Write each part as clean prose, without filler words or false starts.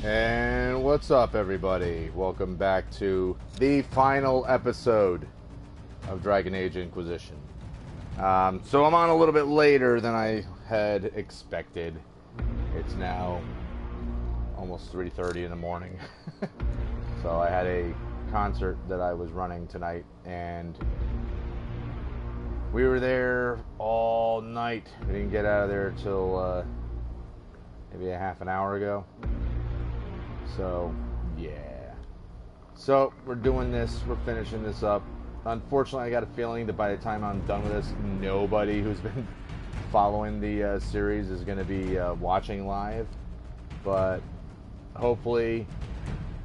And what's up, everybody? Welcome back to the final episode of Dragon Age Inquisition. So I'm on a little bit later than I had expected. It's now almost 3:30 in the morning. So I had a concert that I was running tonight, and we were there all night. We didn't get out of there till maybe a half an hour ago. So, yeah. So, we're doing this. We're finishing this up. Unfortunately, I got a feeling that by the time I'm done with this, nobody who's been following the series is going to be watching live. But hopefully,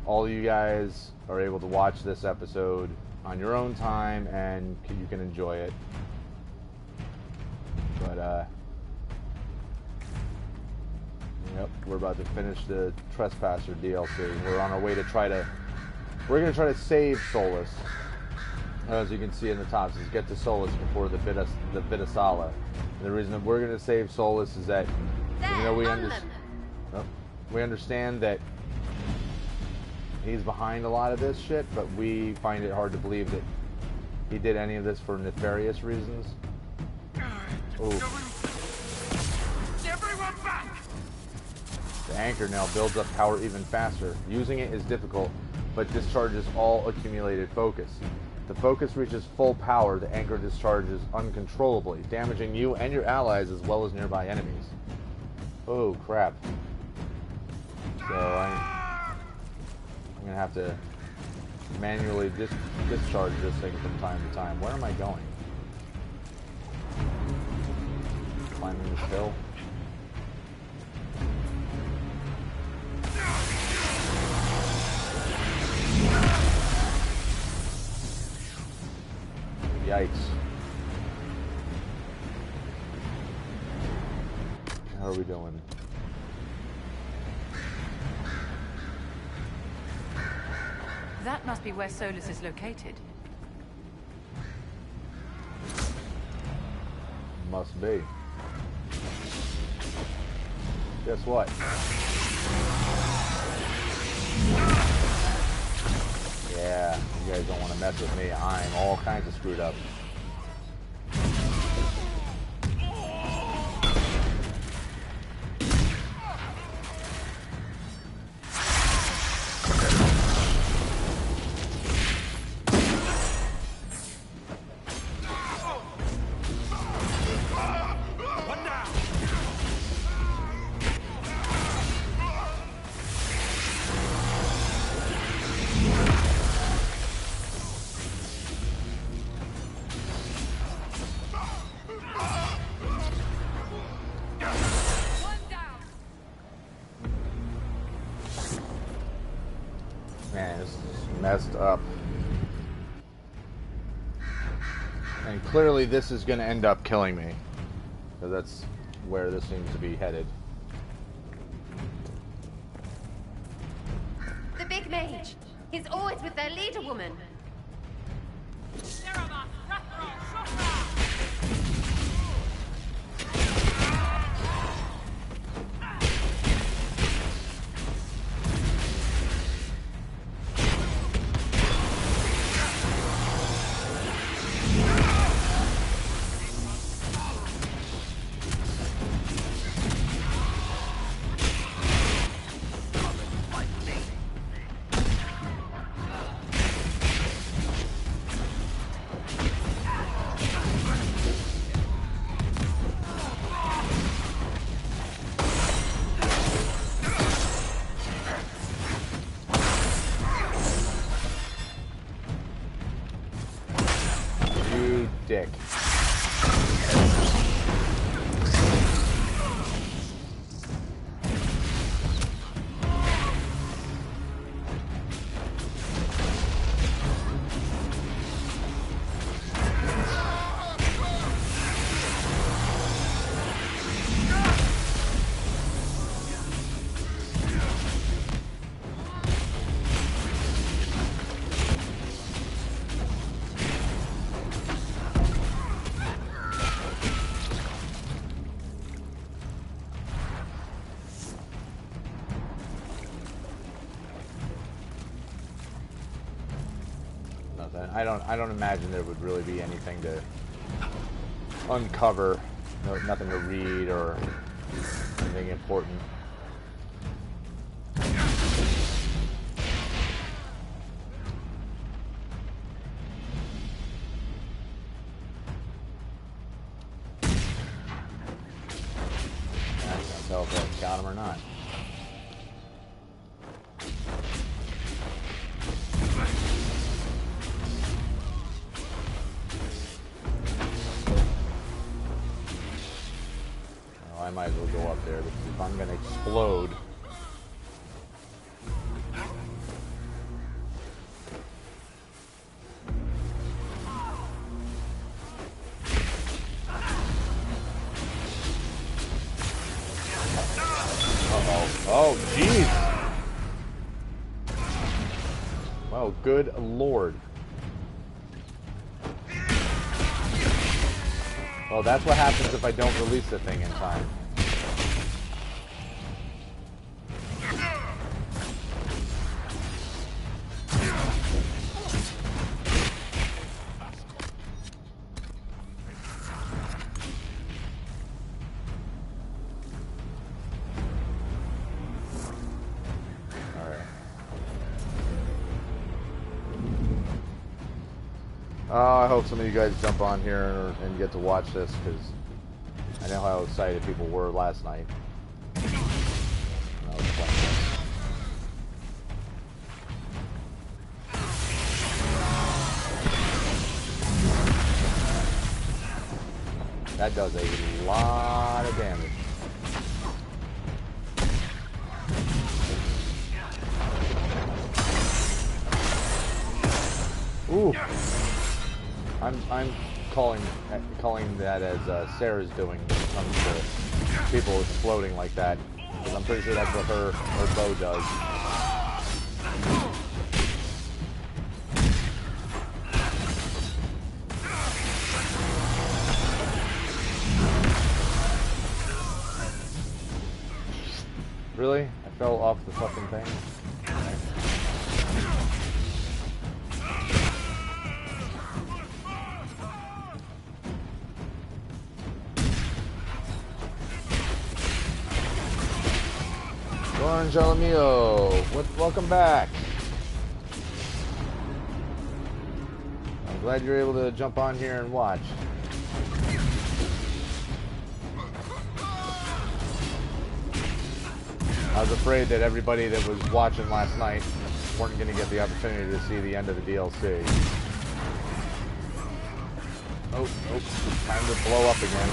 all of you guys are able to watch this episode on your own time and you can enjoy it. But, yep, we're about to finish the Trespasser DLC. We're on our way to we're going to try to save Solus. As you can see in the top, is get to Solus before the Vitasala. And the reason that we're going to save Solus is that, you know, we understand that he's behind a lot of this shit, but we find it hard to believe that he did any of this for nefarious reasons. Ooh. The anchor now builds up power even faster. Using it is difficult, but discharges all accumulated focus. If the focus reaches full power, the anchor discharges uncontrollably, damaging you and your allies as well as nearby enemies. Oh, crap. So I'm going to have to manually discharge this thing from time to time. Where am I going? Climbing this hill. Yikes. How are we doing? That must be where Solus is located. Must be. Guess what? Yeah, you guys don't want to mess with me. I'm all kinds of screwed up. Man, this is messed up. And clearly this is going to end up killing me. Because that's where this seems to be headed. The big mage. He's always with their leader woman. nothing. I don't imagine there would really be anything to uncover. No, nothing to read or anything important. I can't tell if I got him or not. I might as well go up there because if I'm gonna explode. Uh-oh. Oh, jeez! Well, good lord. Well, that's what happens if I don't release the thing in time. I hope some of you guys jump on here and get to watch this, because I know how excited people were last night. I was playing this. That does a lot of damage. Ooh. I'm calling that as Sarah's doing when it comes to people exploding like that, because I'm pretty sure that's what her bow does. Really? I fell off the fucking thing? Jalamio, welcome back. I'm glad you're able to jump on here and watch. I was afraid that everybody that was watching last night weren't going to get the opportunity to see the end of the DLC. Oh, time to blow up again.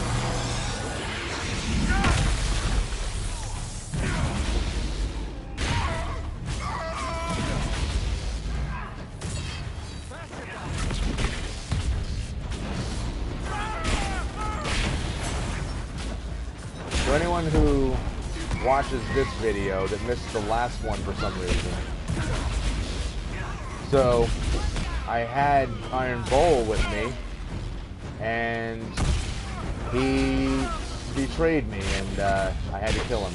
For anyone who watches this video that missed the last one for some reason, so I had Iron Bull with me, and he betrayed me, and I had to kill him.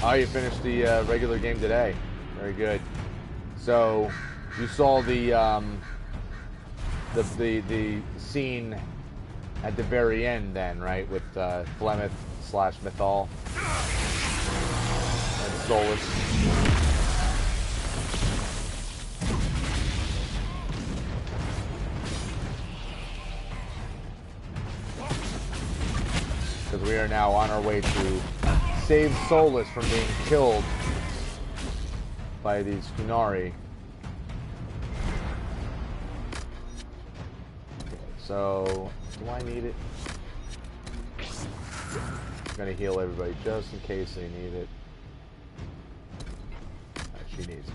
Oh, you finished the regular game today. Very good. So you saw the scene at the very end then, right? With Flemeth / Mythal and Solus. Because we are now on our way to save Solus from being killed by these Kunari. So, do I need it? I'm gonna heal everybody just in case they need it. She needs it.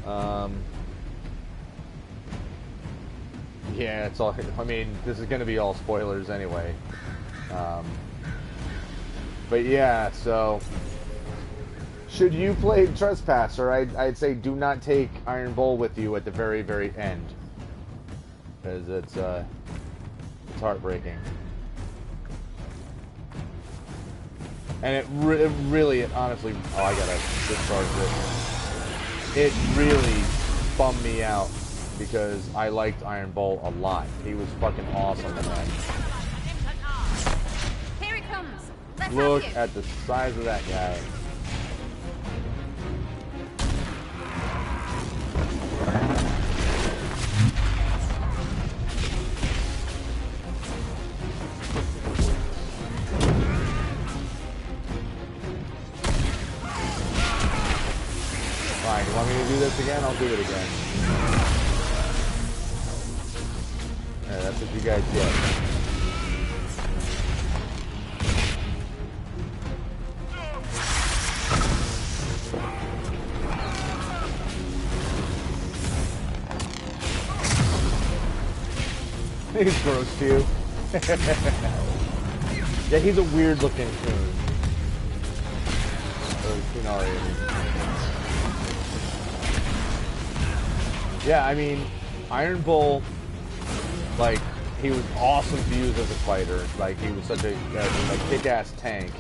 Okay. Yeah, it's all. I mean, this is gonna be all spoilers anyway. But yeah, so should you play Trespasser, I'd say do not take Iron Bull with you at the very, very end, because it's heartbreaking. And it really, honestly, oh, I gotta discharge this. It really bummed me out because I liked Iron Bull a lot. He was fucking awesome in that. Here it comes. Let's Look have you. at the size of that guy. Fine, you want me to do this again? I'll do it again. Yeah, that's what you guys get. He's gross to you. Yeah, he's a weird looking coon. Or Kunari. Yeah, I mean, Iron Bull, like, he was awesome to use as a fighter. Like, he was such a kick-ass tank.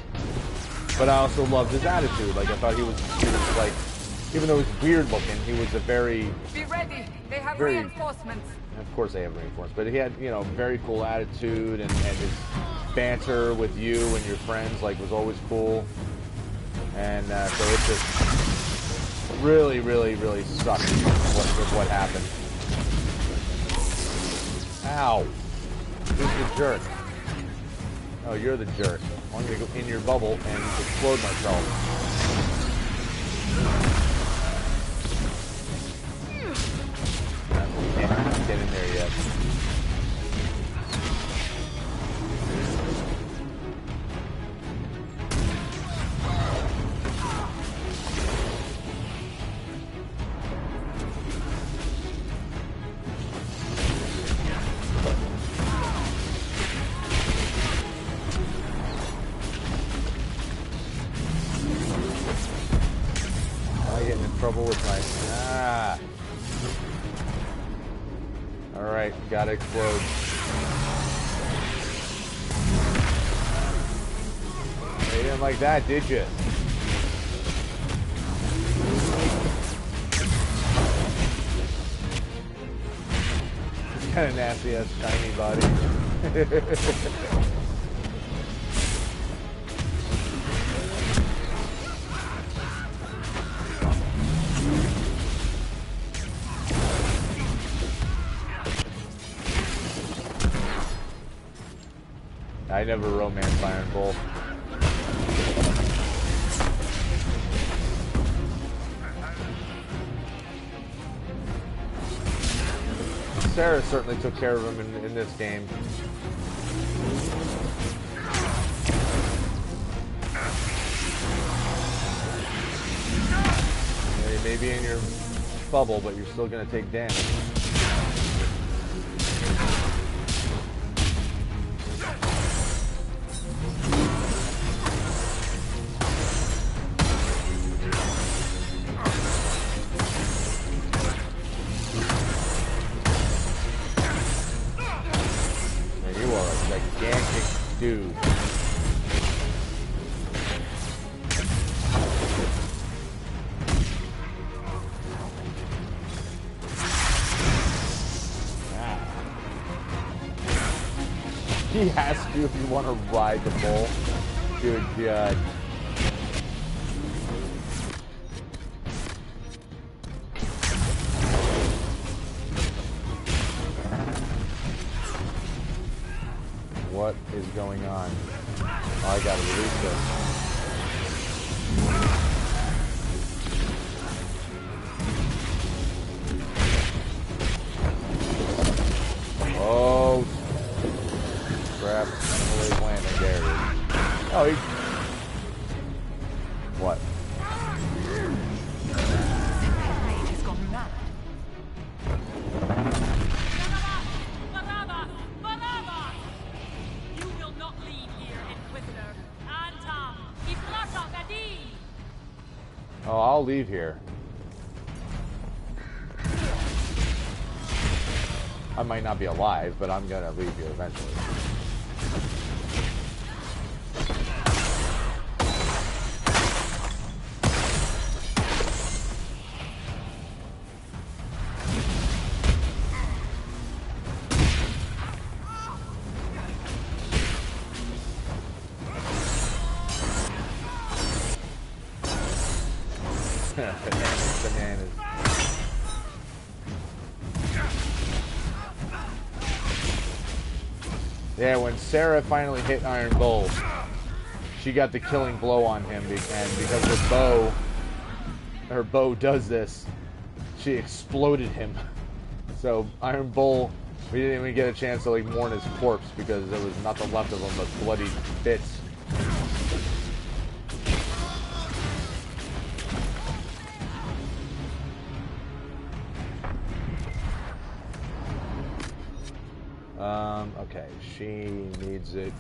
But I also loved his attitude. Like, I thought he was like, even though he was weird looking, he was a very... Be ready. They have Very- reinforcements. Of course they have reinforcements, but he had, you know, very cool attitude, and his banter with you and your friends, like, was always cool. And so it just really, really, really sucked with what happened. Ow! Who's the jerk? Oh, you're the jerk. I'm gonna go in your bubble and explode myself. Can't get in there yet. Am I getting in trouble with my... Alright, gotta explode. You didn't like that, did you? It's kind of nasty ass shiny body. I never romanced Iron Bull. Sarah certainly took care of him in this game. Yeah, you may be in your bubble, but you're still going to take damage. Dude. He has to if you want to ride the bull. Good God. What is going on? Oh, I gotta release this. Oh, crap. Always landing. There it is. Oh, he... What? Mage has gone mad. You will not leave here, Inquisitor. Oh, I'll leave here. I might not be alive, but I'm gonna leave here eventually. Bananas. Yeah, when Sarah finally hit Iron Bull, she got the killing blow on him, and because her bow does this, she exploded him. So Iron Bull, we didn't even get a chance to like mourn his corpse because there was nothing left of him but bloody bits. Okay, she needs it.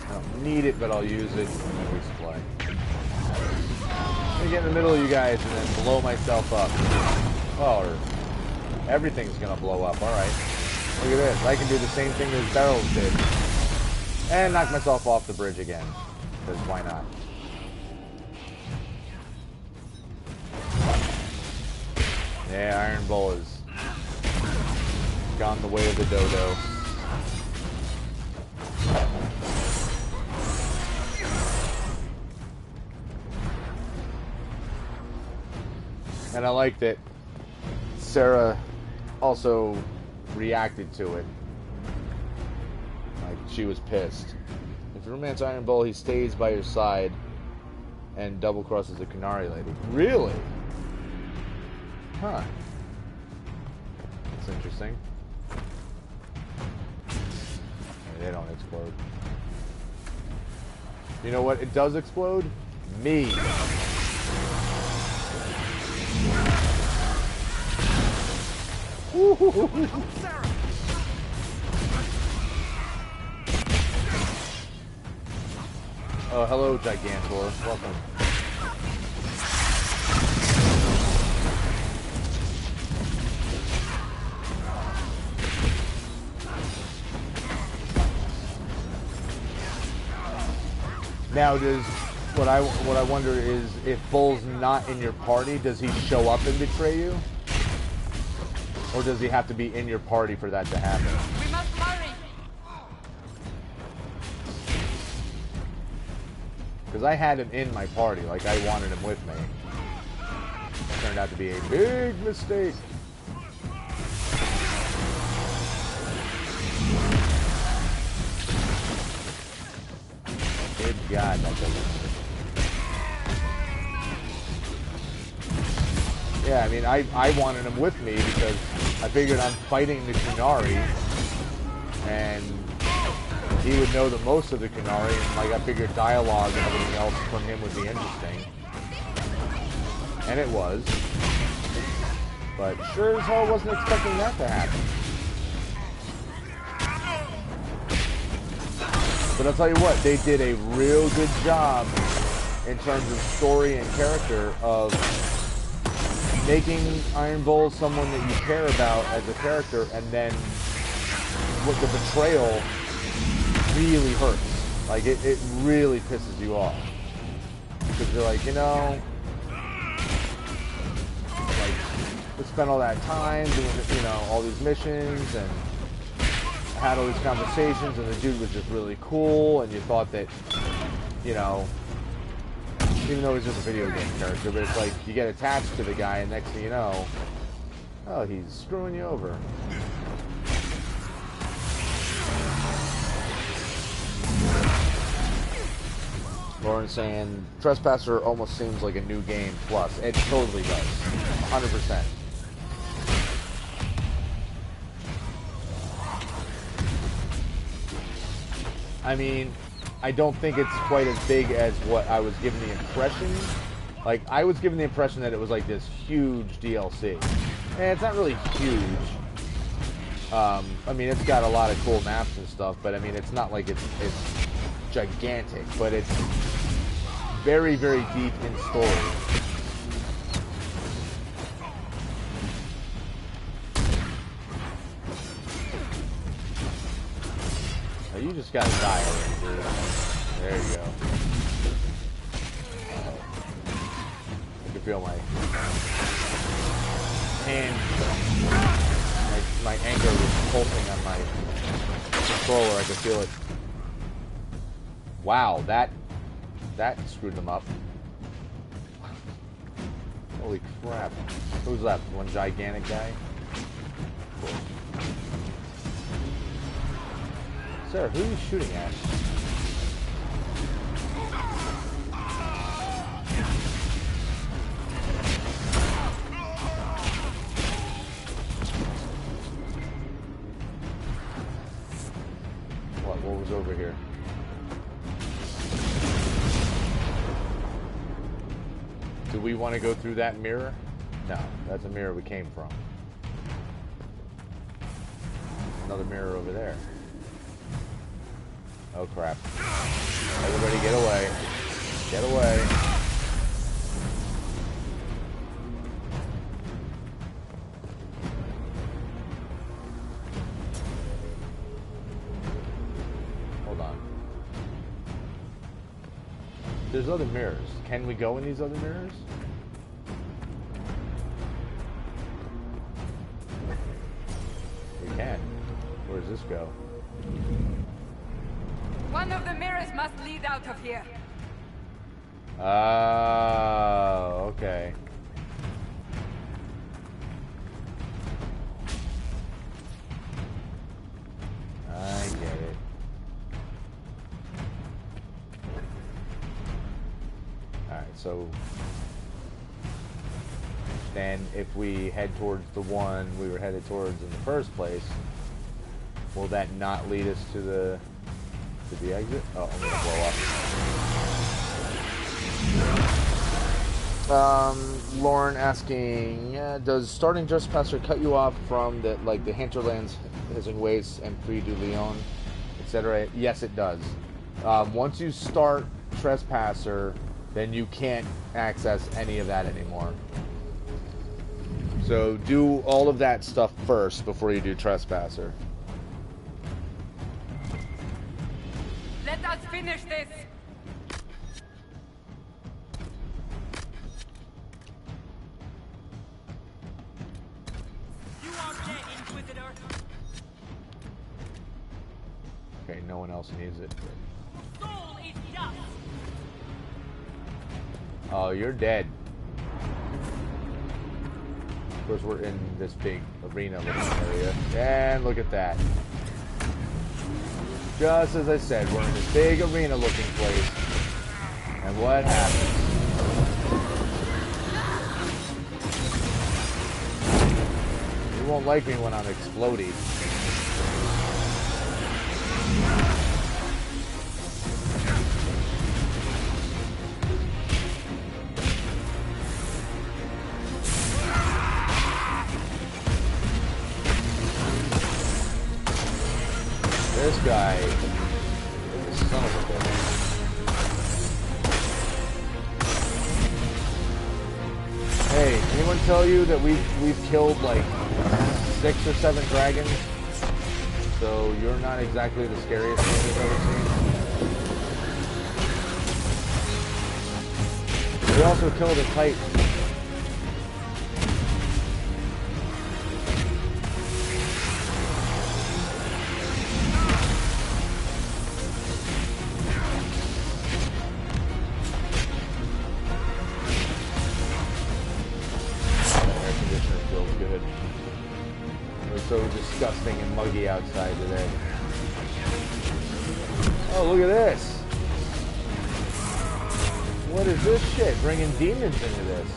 I don't need it, but I'll use it and then resupply. I'm gonna get in the middle of you guys and then blow myself up. Oh, everything's gonna blow up, alright. Look at this, I can do the same thing as Barrels did. And knock myself off the bridge again. Because why not? Yeah, Iron Bull has gone the way of the dodo. And I like that Sarah also reacted to it. Like, she was pissed. If you romance Iron Bull, he stays by your side and double crosses the Canary lady. Really? Huh. That's interesting. They don't explode. You know what? It does explode? Me. Oh, hello, Gigantor. Welcome. Now, what I wonder is, if Bull's not in your party, does he show up and betray you? Or does he have to be in your party for that to happen? We must hurry. Because I had him in my party, like I wanted him with me. It turned out to be a big mistake. Good God, that doesn't. Yeah, I mean, I wanted him with me because I figured I'm fighting the Kunari, and he would know the most of the Kunari, and like I figured dialogue and everything else from him would be interesting. And it was. But sure as hell wasn't expecting that to happen. But I'll tell you what, they did a real good job in terms of story and character of making Iron Bull someone that you care about as a character, and then what the betrayal really hurts. Like, it really pisses you off. Because you're like, you know, like, we spent all that time doing, you know, all these missions, and had all these conversations, and the dude was just really cool, and you thought that, you know, even though he's just a video game character, but it's like you get attached to the guy, and next thing you know, oh, he's screwing you over. Lauren saying, Trespasser almost seems like a new game plus. It totally does. 100%. I mean, I don't think it's quite as big as what I was given the impression. Like, I was given the impression that it was like this huge DLC. And it's not really huge. I mean, it's got a lot of cool maps and stuff, but I mean, it's not like it's gigantic, but it's very, very deep in story. Oh, you just gotta die already, dude. There you go. I can feel my hand, my anger was pulsing on my controller. I can feel it. Wow, that that screwed them up. Holy crap. Who's left? One gigantic guy? Cool. Sir, who are you shooting at? What was over here? Do we want to go through that mirror? No, that's a mirror we came from. Another mirror over there. Oh crap. Everybody get away. Get away. Hold on. There's other mirrors. Can we go in these other mirrors? We can. Where does this go? One of the mirrors must lead out of here. Oh, okay. I get it. Alright, so then if we head towards the one we were headed towards in the first place, will that not lead us to the exit? Oh, I'm gonna blow up. Lauren asking, does starting Trespasser cut you off from the hinterlands, hissing wastes, and Prix du Lion, etc.? Yes, it does. Once you start Trespasser, then you can't access any of that anymore. So do all of that stuff first before you do Trespasser. Let us finish this. You are dead, Inquisitor. Okay, no one else needs it. Soul is dust. Oh, you're dead. Of course, we're in this big arena looking area. And look at that. Just as I said, we're in this big arena looking place. And what happens? You won't like me when I'm exploding. This guy is a son of a bitch. Hey, anyone tell you that we've killed like 6 or 7 dragons? So you're not exactly the scariest thing we've ever seen. We also killed a titan. So disgusting and muggy outside today. Oh, look at this. What is this shit? Bringing demons into this.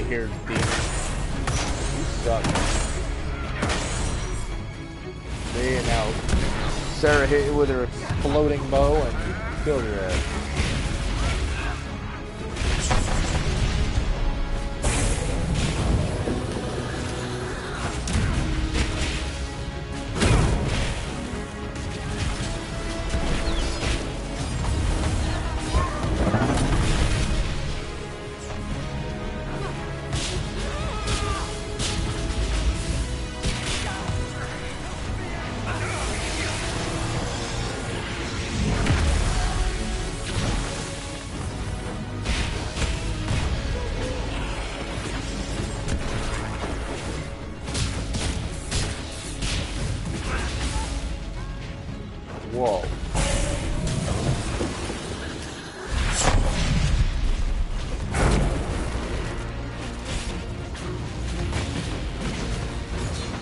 Here, demon. You suck. See, and now Sarah hit you with her exploding bow and killed your ass. Whoa.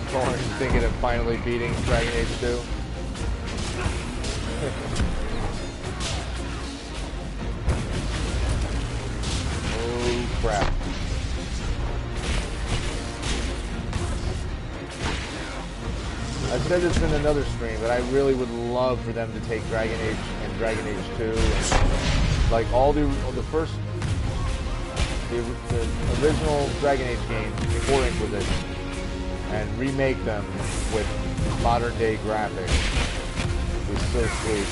Thorn thinking of finally beating Dragon Age 2. Oh crap. I said this in another stream, but I really would love for them to take Dragon Age and Dragon Age 2 and like all the first the original Dragon Age games before Inquisition and remake them with modern day graphics. It was so sweet.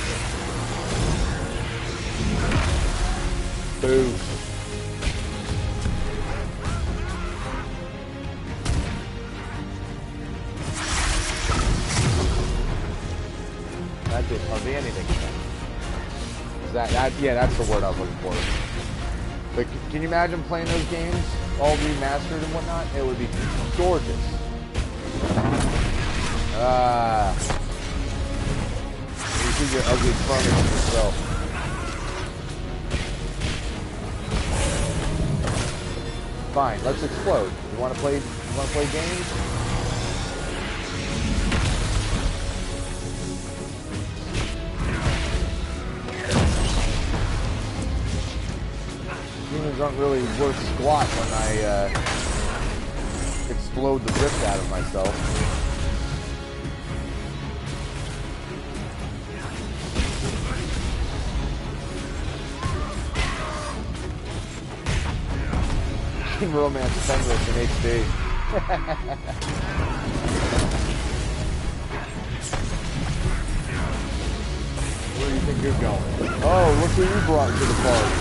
Boo. That did hardly anything. Is that yeah, that's the word I was looking for. But can you imagine playing those games all remastered and whatnot? It would be gorgeous. You see your ugly furnace yourself. Fine, let's explode. You wanna play games? Demons aren't really worth squat when I explode the rift out of myself. King Romance Fenris in HD. Where do you think you're going? Oh, look who you brought to the party.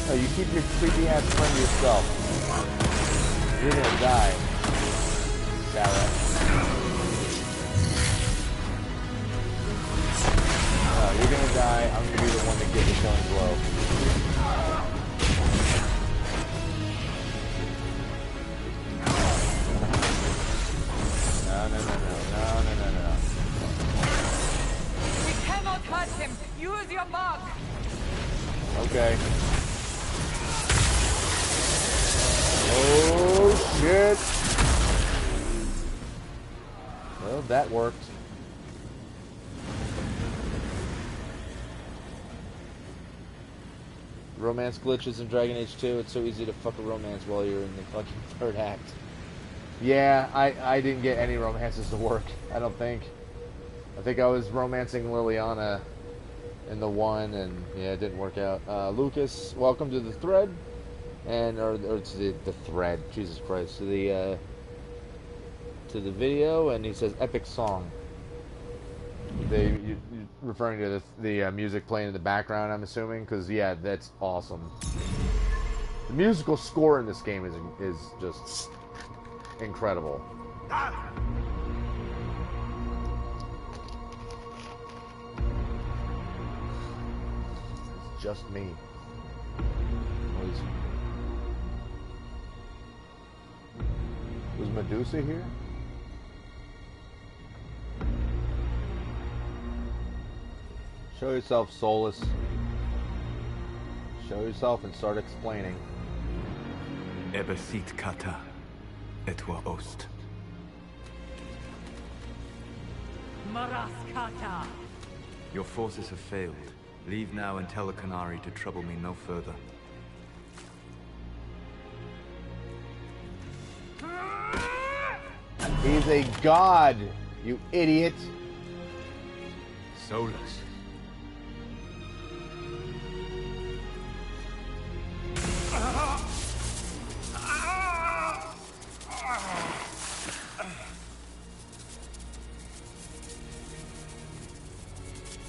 Oh, you keep your creepy ass friend to yourself. You're gonna die, Sarah. No, you're gonna die. I'm gonna be the one that gets the killing blow. No. We cannot hurt him. Use your mark. Okay. Oh, shit. Well, that worked. Romance glitches in Dragon Age 2. It's so easy to fuck a romance while you're in the fucking third act. Yeah, I didn't get any romances to work, I don't think. I think I was romancing Liliana in the one, and yeah, it didn't work out. Lucas, welcome to the thread. And or to the thread, Jesus Christ, to the video, and he says epic song. You referring to the music playing in the background, I'm assuming, because yeah, that's awesome. The musical score in this game is just incredible. It's just me. Was Medusa here? Show yourself, Solus. Show yourself and start explaining. Ebesit kata, etwa ost. Maraskata. Your forces have failed. Leave now and tell the Canary to trouble me no further. He's a god, you idiot. Solus.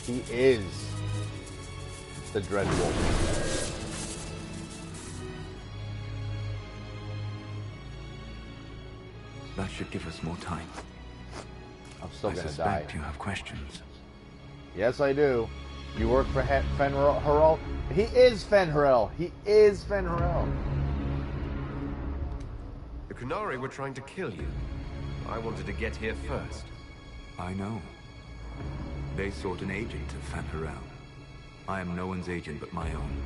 He is the Dreadwolf. That should give us more time. I'm still gonna die. I suspect you have questions. Yes, I do. You work for Fenrir? He is Fenrirel. He is Fenrirel. The Qunari were trying to kill you. I wanted to get here first. I know. They sought an agent of Fenrirel. I am no one's agent but my own.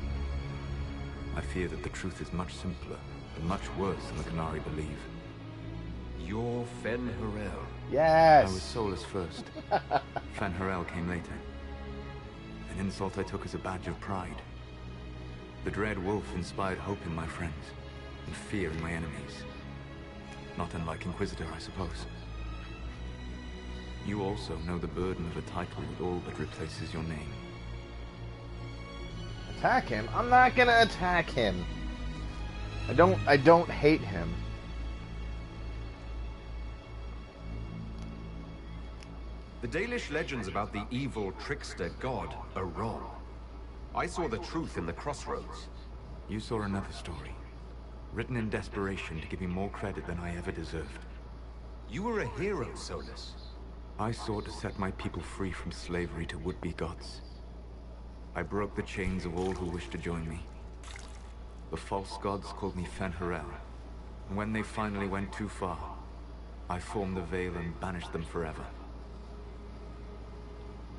I fear that the truth is much simpler and much worse than the Qunari believe. You're Fenrirel. Yes. I was soulless first. Fenrirel came later. An insult I took as a badge of pride. The dread wolf inspired hope in my friends, and fear in my enemies. Not unlike Inquisitor, I suppose. You also know the burden of a title that all but replaces your name. Attack him? I'm not gonna attack him. I don't hate him. The Dalish legends about the evil trickster god are wrong. I saw the truth in the crossroads. You saw another story, written in desperation to give me more credit than I ever deserved. You were a hero, Solus. I sought to set my people free from slavery to would-be gods. I broke the chains of all who wished to join me. The false gods called me Fenrirel, and when they finally went too far, I formed the Veil and banished them forever.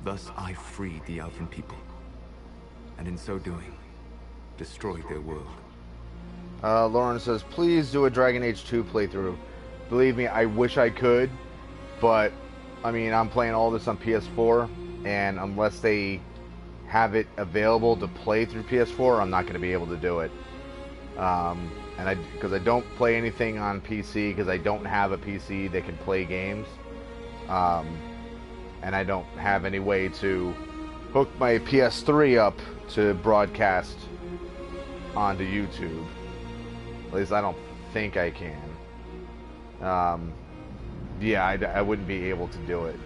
Thus I freed the Elven people, and in so doing, destroyed their world. Lauren says, please do a Dragon Age 2 playthrough. Believe me, I wish I could, but, I mean, I'm playing all this on PS4, and unless they have it available to play through PS4, I'm not going to be able to do it. Because I don't play anything on PC, because I don't have a PC that can play games. And I don't have any way to hook my PS3 up to broadcast onto YouTube. At least I don't think I can. Yeah, I wouldn't be able to do it.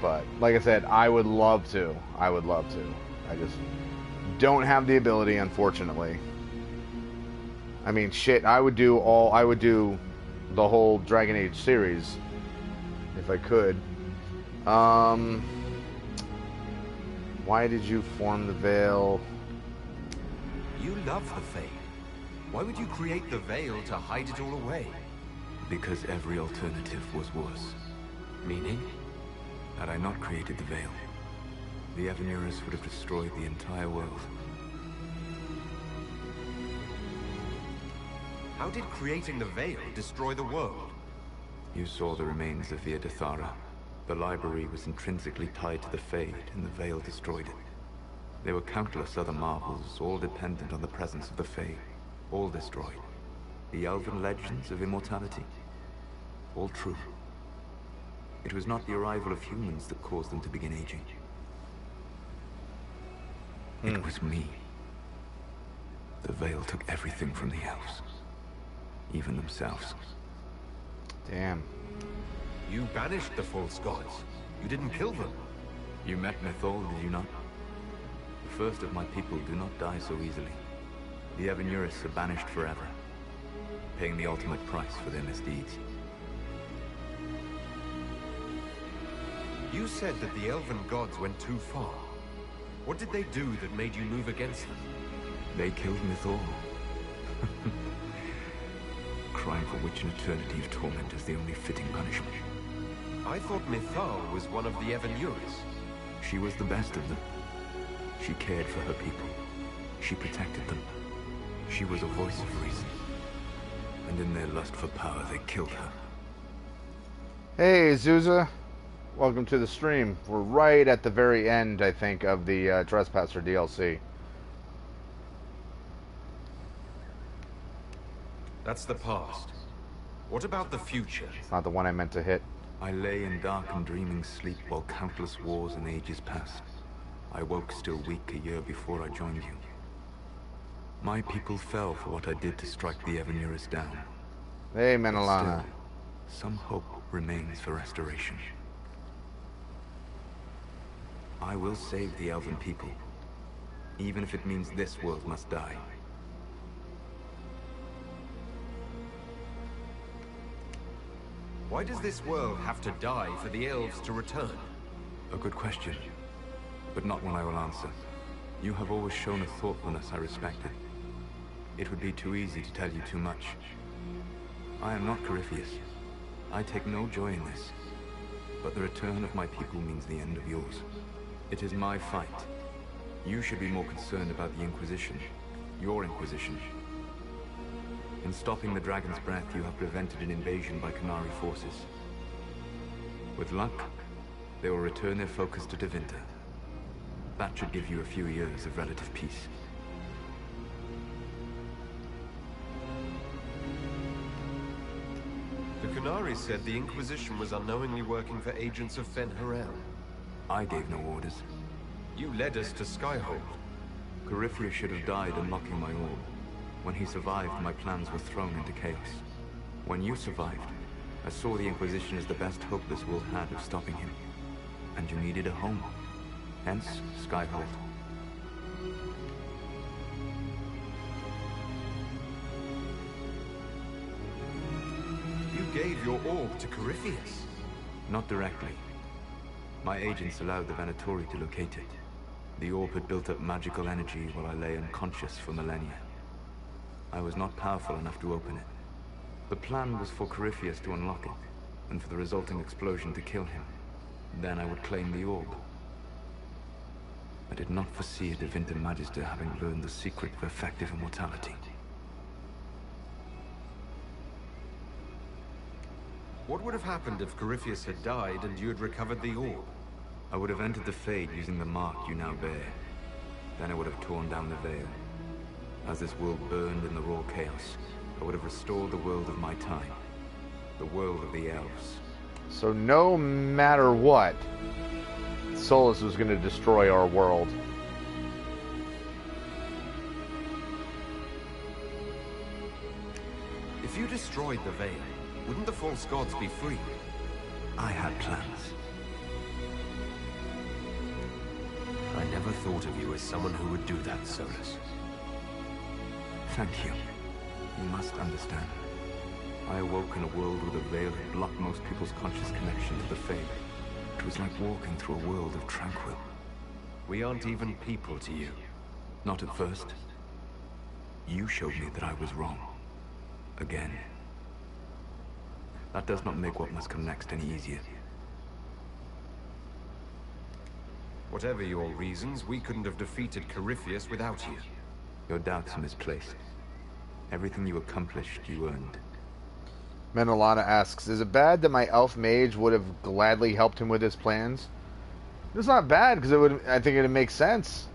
But, like I said, I would love to. I would love to. I just don't have the ability, unfortunately. I mean, shit, I would do the whole Dragon Age series if I could. Why did you form the Veil? You love the Fae. Why would you create the Veil to hide it all away? Because every alternative was worse. Meaning? Had I not created the Veil, the Evanurus would have destroyed the entire world. How did creating the Veil destroy the world? You saw the remains of Via Dethara. The library was intrinsically tied to the Fade, and the Veil destroyed it. There were countless other marvels, all dependent on the presence of the Fade, all destroyed. The elven legends of immortality, all true. It was not the arrival of humans that caused them to begin aging. It was me. The Veil took everything from the elves, even themselves. Damn. You banished the false gods. You didn't kill them. You met Mythol, did you not? The first of my people do not die so easily. The Evanurus are banished forever, paying the ultimate price for their misdeeds. You said that the elven gods went too far. What did they do that made you move against them? They killed Mythol. Crime for which an eternity of torment is the only fitting punishment. I thought Mythal was one of the Evanurus. She was the best of them. She cared for her people. She protected them. She was a voice of reason. And in their lust for power, they killed her. Hey, Zuza. Welcome to the stream. We're right at the very end, I think, of the Trespasser DLC. That's the past. What about the future? It's not the one I meant to hit. I lay in dark and dreaming sleep while countless wars and ages passed. I woke still weak a year before I joined you. My people fell for what I did to strike the Evanurus down. Hey, Menelana. Still, some hope remains for restoration. I will save the Elven people, even if it means this world must die. Why does this world have to die for the elves to return? A good question, but not one I will answer. You have always shown a thoughtfulness I respected. It would be too easy to tell you too much. I am not Corypheus. I take no joy in this. But the return of my people means the end of yours. It is my fight. You should be more concerned about the Inquisition. Your Inquisition. In stopping the Dragon's Breath, you have prevented an invasion by Qunari forces. With luck, they will return their focus to Tevinter. That should give you a few years of relative peace. The Qunari said the Inquisition was unknowingly working for agents of Fen-Harel. I gave no orders. You led us to Skyhold. Corypheus should have died unlocking my orb. When he survived, my plans were thrown into chaos. When you survived, I saw the Inquisition as the best hope this world had of stopping him. And you needed a home. Hence, Skyhold. You gave your orb to Corypheus. Not directly. My agents allowed the Venatori to locate it. The orb had built up magical energy while I lay unconscious for millennia. I was not powerful enough to open it. The plan was for Corypheus to unlock it, and for the resulting explosion to kill him. Then I would claim the orb. I did not foresee a Tevinter Magister having learned the secret of effective immortality. What would have happened if Corypheus had died and you had recovered the orb? I would have entered the Fade using the mark you now bear. Then I would have torn down the veil. As this world burned in the raw chaos, I would have restored the world of my time. The world of the elves. So no matter what, Solus was going to destroy our world. If you destroyed the veil, wouldn't the false gods be free? I had plans. I never thought of you as someone who would do that, Solus. Thank you. You must understand. I awoke in a world where the veil had blocked most people's conscious connection to the Fade. It was like walking through a world of tranquil. We aren't even people to you. Not at first. You showed me that I was wrong. Again. That does not make what must come next any easier. Whatever your reasons, we couldn't have defeated Corypheus without you. Your doubts are misplaced. Everything you accomplished, you earned. Menelana asks, is it bad that my elf mage would have gladly helped him with his plans? It's not bad, because I think it'd make sense.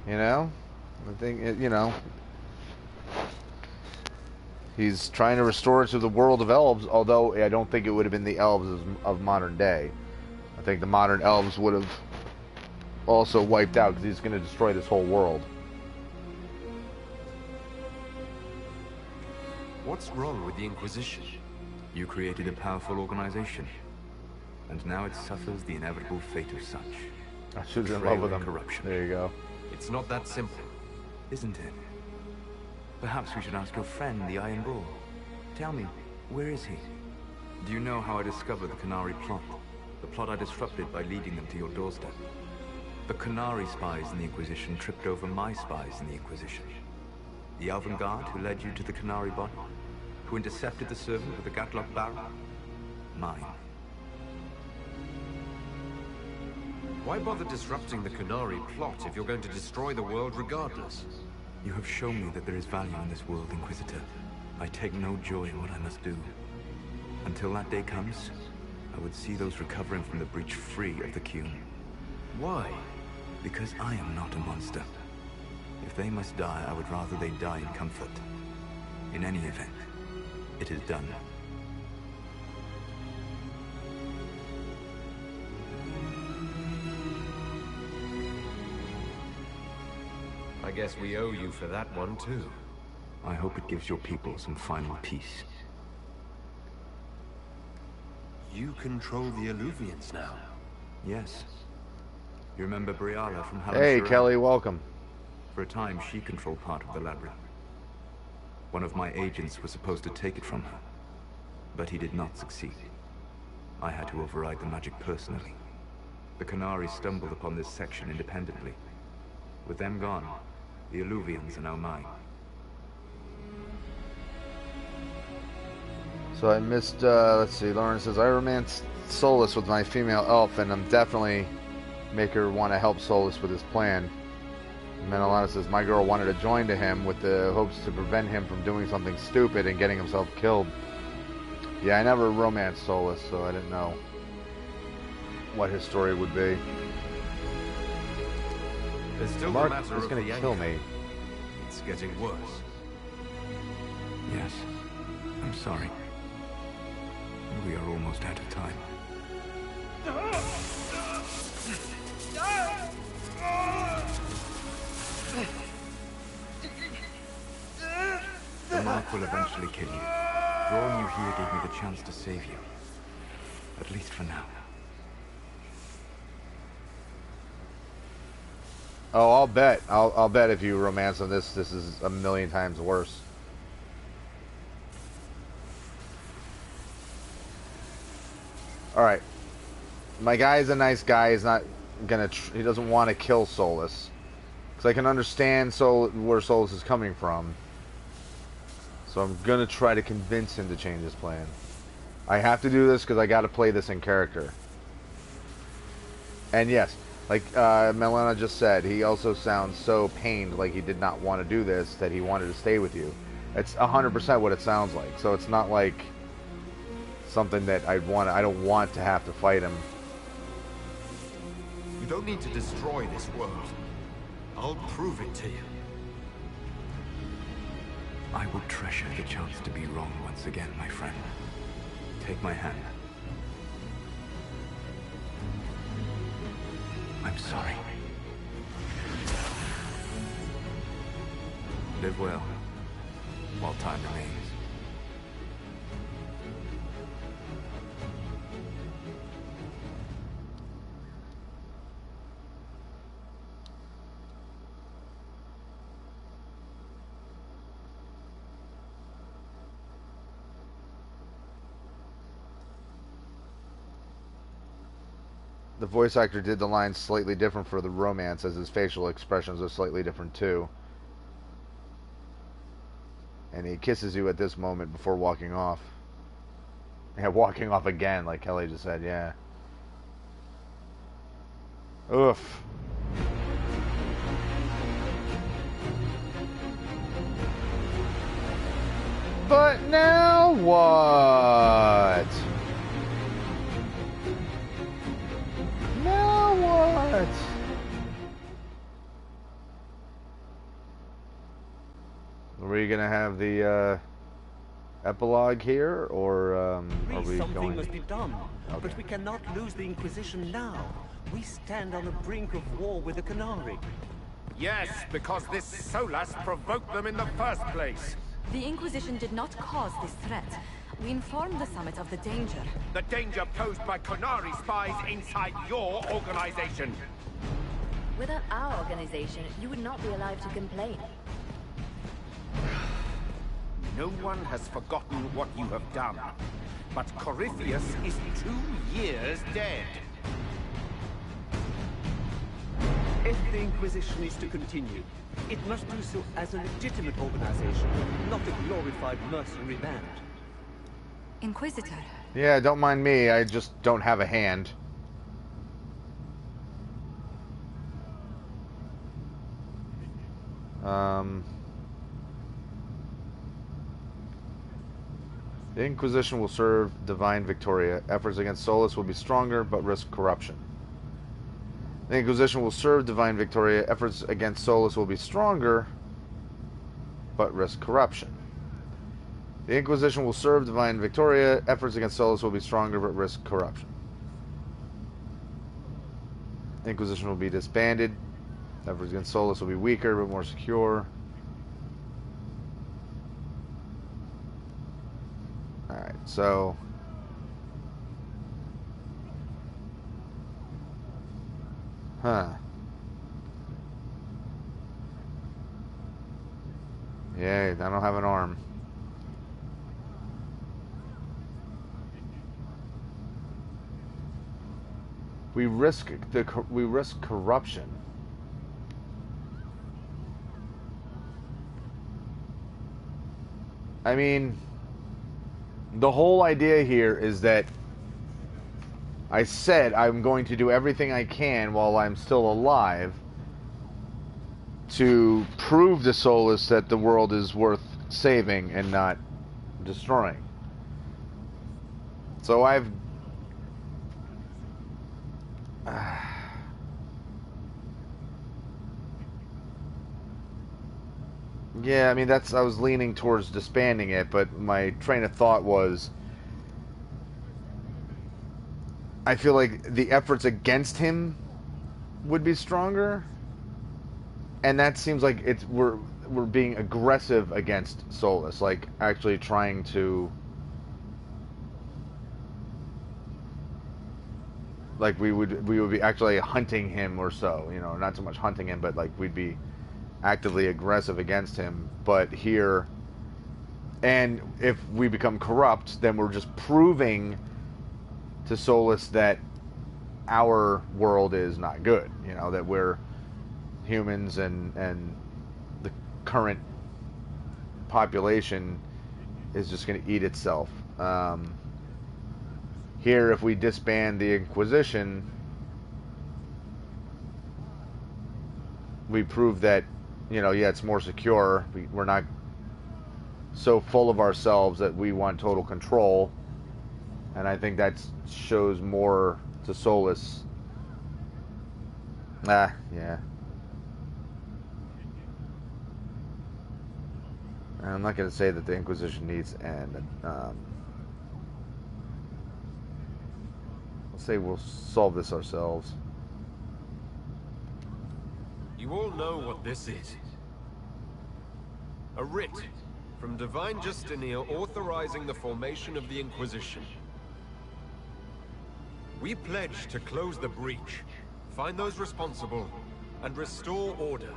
You know? I think, he's trying to restore it to the world of elves, although I don't think it would have been the elves of modern day. I think the modern elves would have also wiped out, because he's going to destroy this whole world. What's wrong with the Inquisition? You created a powerful organization, and now it suffers the inevitable fate of such. I should be in love with him. Corruption. There you go. It's not that simple. Isn't it? Perhaps we should ask your friend, the Iron Bull. Tell me, where is he? Do you know how I discovered the Qunari plot? The plot I disrupted by leading them to your doorstep. The Qunari spies in the Inquisition tripped over my spies in the Inquisition. The Elven Guard who led you to the Qunari body? Who intercepted the servant with the Gatlock barrel? Mine. Why bother disrupting the Qunari plot if you're going to destroy the world regardless? You have shown me that there is value in this world, Inquisitor. I take no joy in what I must do. Until that day comes, I would see those recovering from the breach free of the Qun. Why? Because I am not a monster. If they must die, I would rather they die in comfort. In any event, it is done. I guess we owe you for that one, too. I hope it gives your people some final peace. You control the Alluvians now. Yes. You remember Briala from Helen Hey, Shira? Kelly, welcome. For a time, she controlled part of the labyrinth. One of my agents was supposed to take it from her, but he did not succeed. I had to override the magic personally. The Qunari stumbled upon this section independently. With them gone, the Illuvians are now mine. So I missed, let's see, Lauren says, I romanced Solus with my female elf, and I'm definitely make her want to help Solus with his plan. And then Alana says, my girl wanted to join to him with the hopes to prevent him from doing something stupid and getting himself killed. Yeah, I never romanced Solus, so I didn't know what his story would be. There's still Mark the matter is of going the to kill anchor. me. It's getting worse. Yes, I'm sorry. We are almost out of time. The mark will eventually kill you. Drawing you here gave me the chance to save you. At least for now. Oh, I'll bet. I'll bet if you romance on this is a million times worse. Alright. My guy's a nice guy. He's not gonna... he doesn't want to kill Solus. Because I can understand where Solus is coming from. So I'm gonna try to convince him to change his plan. I have to do this because I gotta play this in character. And yes, like Melena just said, he also sounds so pained, like he did not want to do this, that he wanted to stay with you. It's 100% what it sounds like. So it's not like something that I don't want to have to fight him. You don't need to destroy this world. I'll prove it to you. I would treasure the chance to be wrong once again, my friend. Take my hand. I'm sorry. Live well, while time remains. The voice actor did the lines slightly different for the romance, as his facial expressions are slightly different too. And he kisses you at this moment before walking off. Yeah, walking off again, like Kelly just said, yeah. Oof. But now what? Now what? Are we gonna have the epilogue here, or are we Something going? must be done, Okay. but we cannot lose the Inquisition now. We stand on the brink of war with the Canary. Yes, because this Solas provoked them in the first place. The Inquisition did not cause this threat. We informed the Summit of the danger. The danger posed by Conari spies inside your organization. Without our organization, you would not be alive to complain. No one has forgotten what you have done. But Corypheus is 2 years dead. If the Inquisition is to continue, it must do so as a legitimate organization, not a glorified mercenary band. Inquisitor. Yeah, don't mind me. I just don't have a hand. The Inquisition will serve Divine Victoria. Efforts against Solus will be stronger, but risk corruption. The Inquisition will serve Divine Victoria. Efforts against Solus will be stronger, but risk corruption. The Inquisition will serve Divine Victoria. Efforts against Solus will be stronger, but risk corruption. The Inquisition will be disbanded. Efforts against Solus will be weaker, but more secure. Alright, so... Huh. Yay, I don't have an arm. We risk corruption. I mean, the whole idea here is that I said I'm going to do everything I can while I'm still alive to prove to Solus that the world is worth saving and not destroying. So I've... yeah, I mean, I was leaning towards disbanding it, but my train of thought was, I feel like the efforts against him would be stronger, and that seems like we're being aggressive against Solus, like actually trying to, like we would be actually hunting him or so, you know, not so much hunting him, but like we'd be actively aggressive against him. But here, and if we become corrupt, then we're just proving to Solus that our world is not good, you know, that we're humans and the current population is just going to eat itself. Here, if we disband the Inquisition, we prove that, you know, yeah, it's more secure. We're not so full of ourselves that we want total control. And I think that shows more to Solus. Yeah. I'm not going to say that the Inquisition needs to end. I'll say we'll solve this ourselves. You all know what this is. A writ from Divine Justinia authorizing the formation of the Inquisition. We pledge to close the breach, find those responsible, and restore order,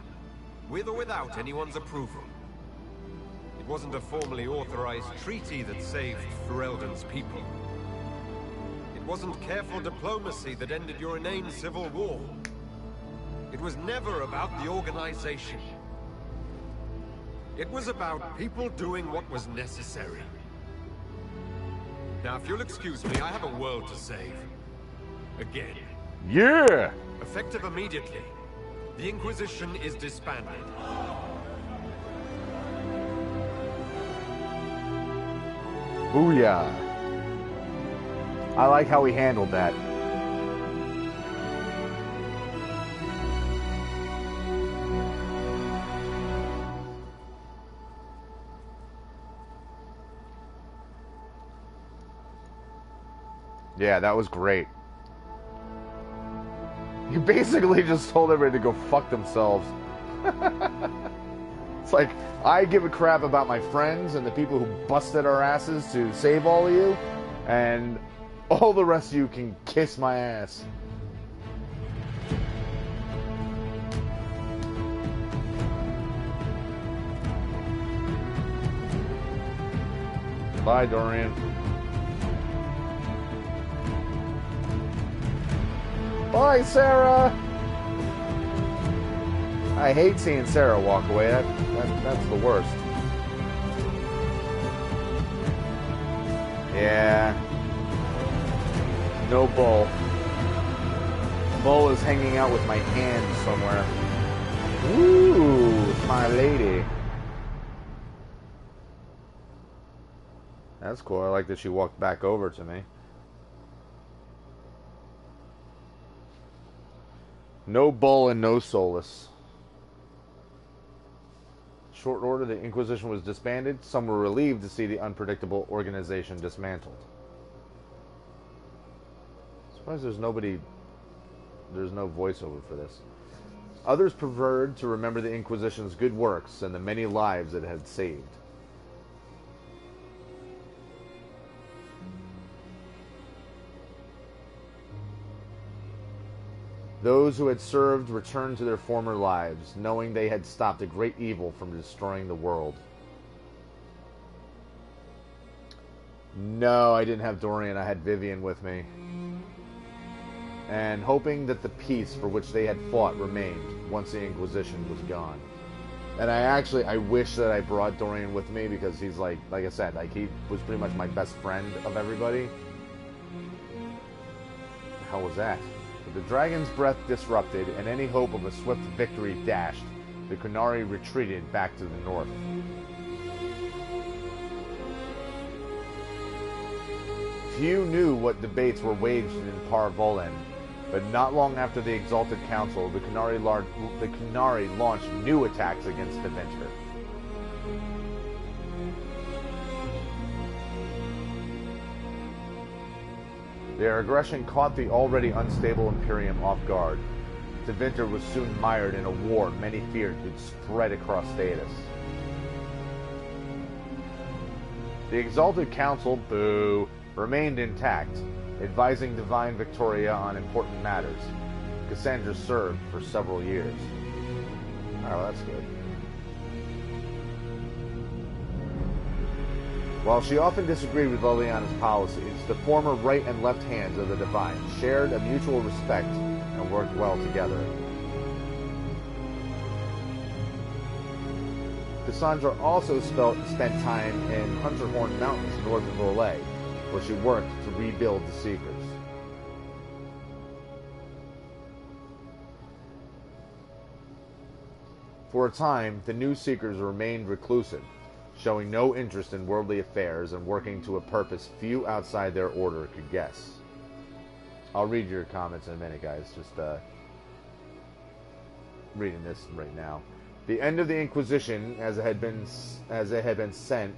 with or without anyone's approval. It wasn't a formally authorized treaty that saved Ferelden's people. It wasn't careful diplomacy that ended your inane civil war. It was never about the organization. It was about people doing what was necessary. Now, if you'll excuse me, I have a world to save. Again. Yeah! Effective immediately. The Inquisition is disbanded. Booyah. I like how he handled that. Yeah, that was great. You basically just told everybody to go fuck themselves. It's like, I give a crap about my friends and the people who busted our asses to save all of you, and all the rest of you can kiss my ass. Bye, Dorian. Bye, Sarah! I hate seeing Sarah walk away. That's the worst. Yeah. No Bull. Bull is hanging out with my hand somewhere. Ooh, my lady. That's cool. I like that she walked back over to me. No Bull and no Solus. Short order, the Inquisition was disbanded. Some were relieved to see the unpredictable organization dismantled. Surprised there's no voiceover for this. Others preferred to remember the Inquisition's good works and the many lives it had saved. Those who had served returned to their former lives, knowing they had stopped a great evil from destroying the world. No, I didn't have Dorian. I had Vivian with me. And hoping that the peace for which they had fought remained once the Inquisition was gone. And I wish that I brought Dorian with me because he's like I said, like he was pretty much my best friend of everybody. What the hell was that? With the dragon's breath disrupted and any hope of a swift victory dashed, the Qunari retreated back to the north. Few knew what debates were waged in Par Vollen, but not long after the Exalted Council, the Qunari launched new attacks against the Venture. Their aggression caught the already unstable Imperium off guard. Tevinter was soon mired in a war many feared would spread across Thedas. The Exalted Council, boo, remained intact, advising Divine Victoria on important matters. Cassandra served for several years. Oh, well, that's good. While she often disagreed with Leliana's policies, the former right and left hands of the Divine shared a mutual respect and worked well together. Cassandra also spent time in Hunterhorn Mountains north of Olay, where she worked to rebuild the Seekers. For a time, the new Seekers remained reclusive, showing no interest in worldly affairs and working to a purpose few outside their order could guess. I'll read your comments in a minute, guys. Just reading this right now. The end of the Inquisition, as it had been sent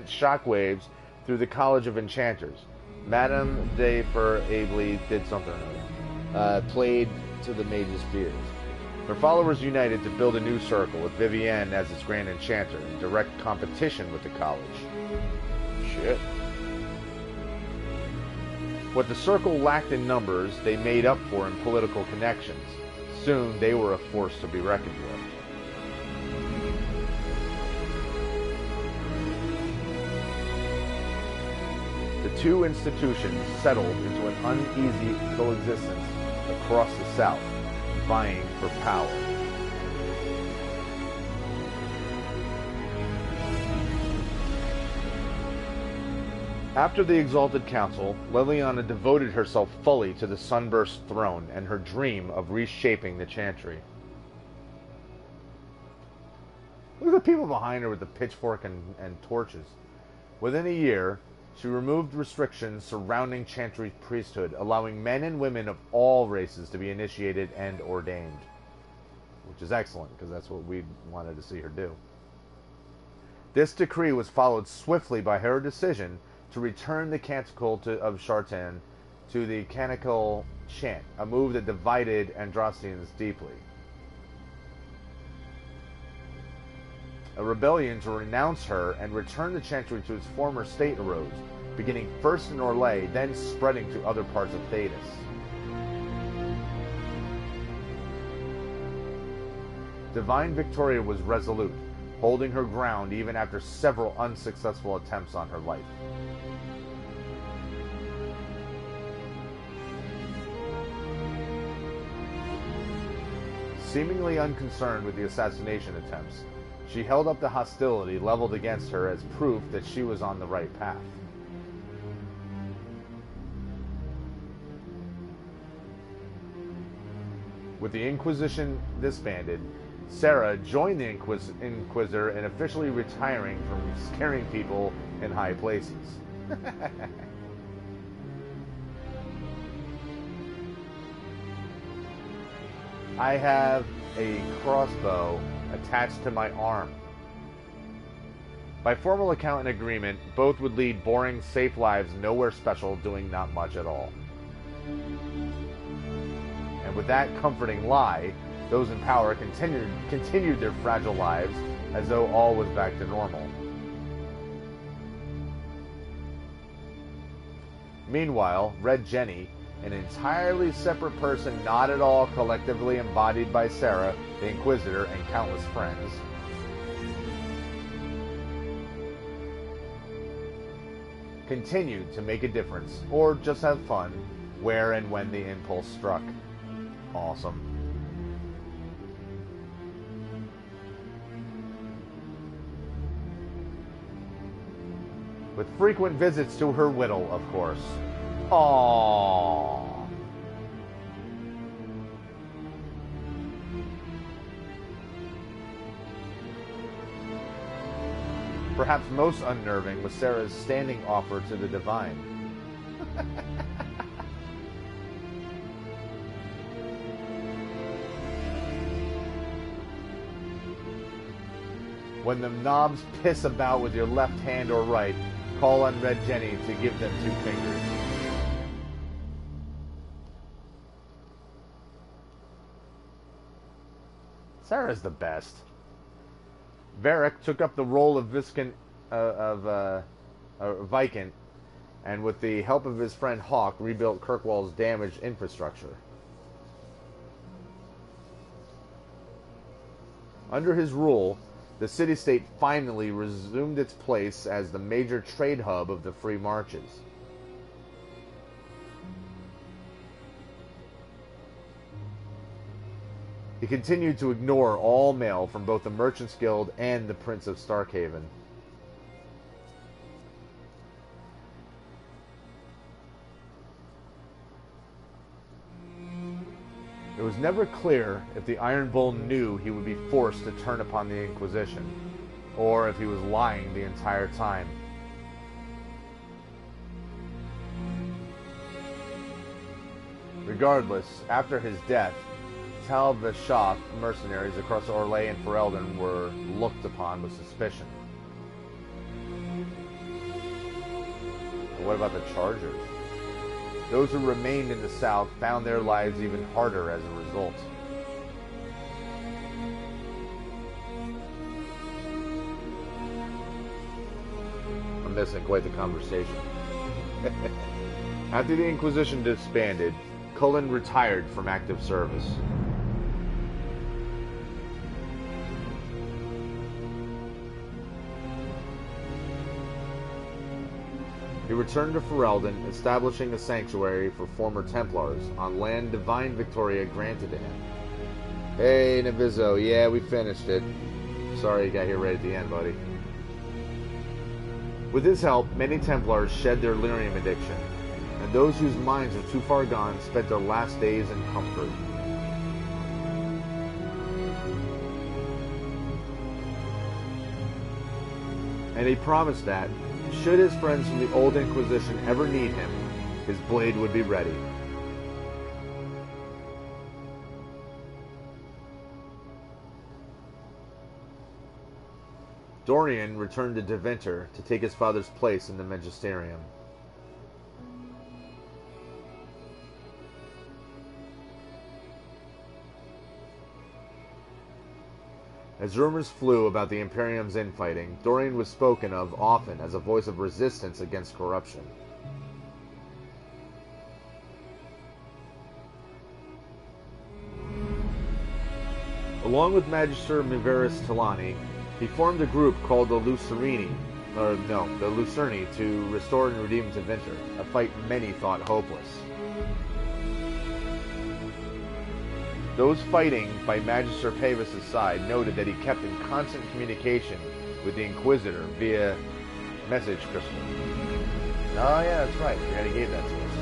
shockwaves through the College of Enchanters. Madame de ably did something. Played to the mage's fears. Her followers united to build a new circle, with Vivienne as its Grand Enchanter, in direct competition with the college. Shit. What the circle lacked in numbers, they made up for in political connections. Soon, they were a force to be reckoned with. The two institutions settled into an uneasy coexistence across the South, vying for power. After the Exalted Council, Leliana devoted herself fully to the Sunburst throne and her dream of reshaping the Chantry. Look at the people behind her with the pitchfork and torches. Within a year, she removed restrictions surrounding Chantry's priesthood, allowing men and women of all races to be initiated and ordained. Which is excellent, because that's what we wanted to see her do. This decree was followed swiftly by her decision to return the Canticle of Shartan to the canonical chant, a move that divided Andrastians deeply. A rebellion to renounce her and return the Chantry to its former state arose, beginning first in Orlais, then spreading to other parts of Thedas. Divine Victoria was resolute, holding her ground even after several unsuccessful attempts on her life. Seemingly unconcerned with the assassination attempts, she held up the hostility leveled against her as proof that she was on the right path. With the Inquisition disbanded, Sarah joined the Inquisitor in officially retiring from scaring people in high places. I have a crossbow attached to my arm. By formal account and agreement, both would lead boring, safe lives nowhere special, doing not much at all. And with that comforting lie, those in power continued their fragile lives as though all was back to normal. Meanwhile, Red Jenny, an entirely separate person not at all collectively embodied by Sarah, the Inquisitor, and countless friends, continued to make a difference, or just have fun, where and when the impulse struck. Awesome. with frequent visits to her whittle, of course. Aww. Perhaps most unnerving was Sarah's standing offer to the divine. When the knobs piss about with your left hand or right, call on Red Jenny to give them 2 fingers. Sarah's the best. Varric took up the role of Viscount Viscount, and with the help of his friend Hawke, rebuilt Kirkwall's damaged infrastructure. Under his rule, the city-state finally resumed its place as the major trade hub of the Free Marches. He continued to ignore all mail from both the Merchants Guild and the Prince of Starkhaven. It was never clear if the Iron Bull knew he would be forced to turn upon the Inquisition, or if he was lying the entire time. Regardless, after his death, Tal Veshoth mercenaries across Orlais and Ferelden were looked upon with suspicion. But what about the Chargers? Those who remained in the south found their lives even harder as a result. I'm missing quite the conversation. After the Inquisition disbanded, Cullen retired from active service. He returned to Ferelden, establishing a sanctuary for former Templars on land Divine Victoria granted to him. Hey, Navizo, yeah, we finished it. Sorry you got here right at the end, buddy. With his help, many Templars shed their lyrium addiction, and those whose minds were too far gone spent their last days in comfort. And he promised that, should his friends from the Old Inquisition ever need him, his blade would be ready. Dorian returned to Deventer to take his father's place in the Magisterium. As rumors flew about the Imperium's infighting, Dorian was spoken of often as a voice of resistance against corruption. Along with Magister Miveris Talani, he formed a group called the Lucerni to restore and redeem Deventer, a fight many thought hopeless. Those fighting by Magister Pavis' side noted that he kept in constant communication with the Inquisitor via message crystal. Oh yeah, that's right. I forgot he gave that to us.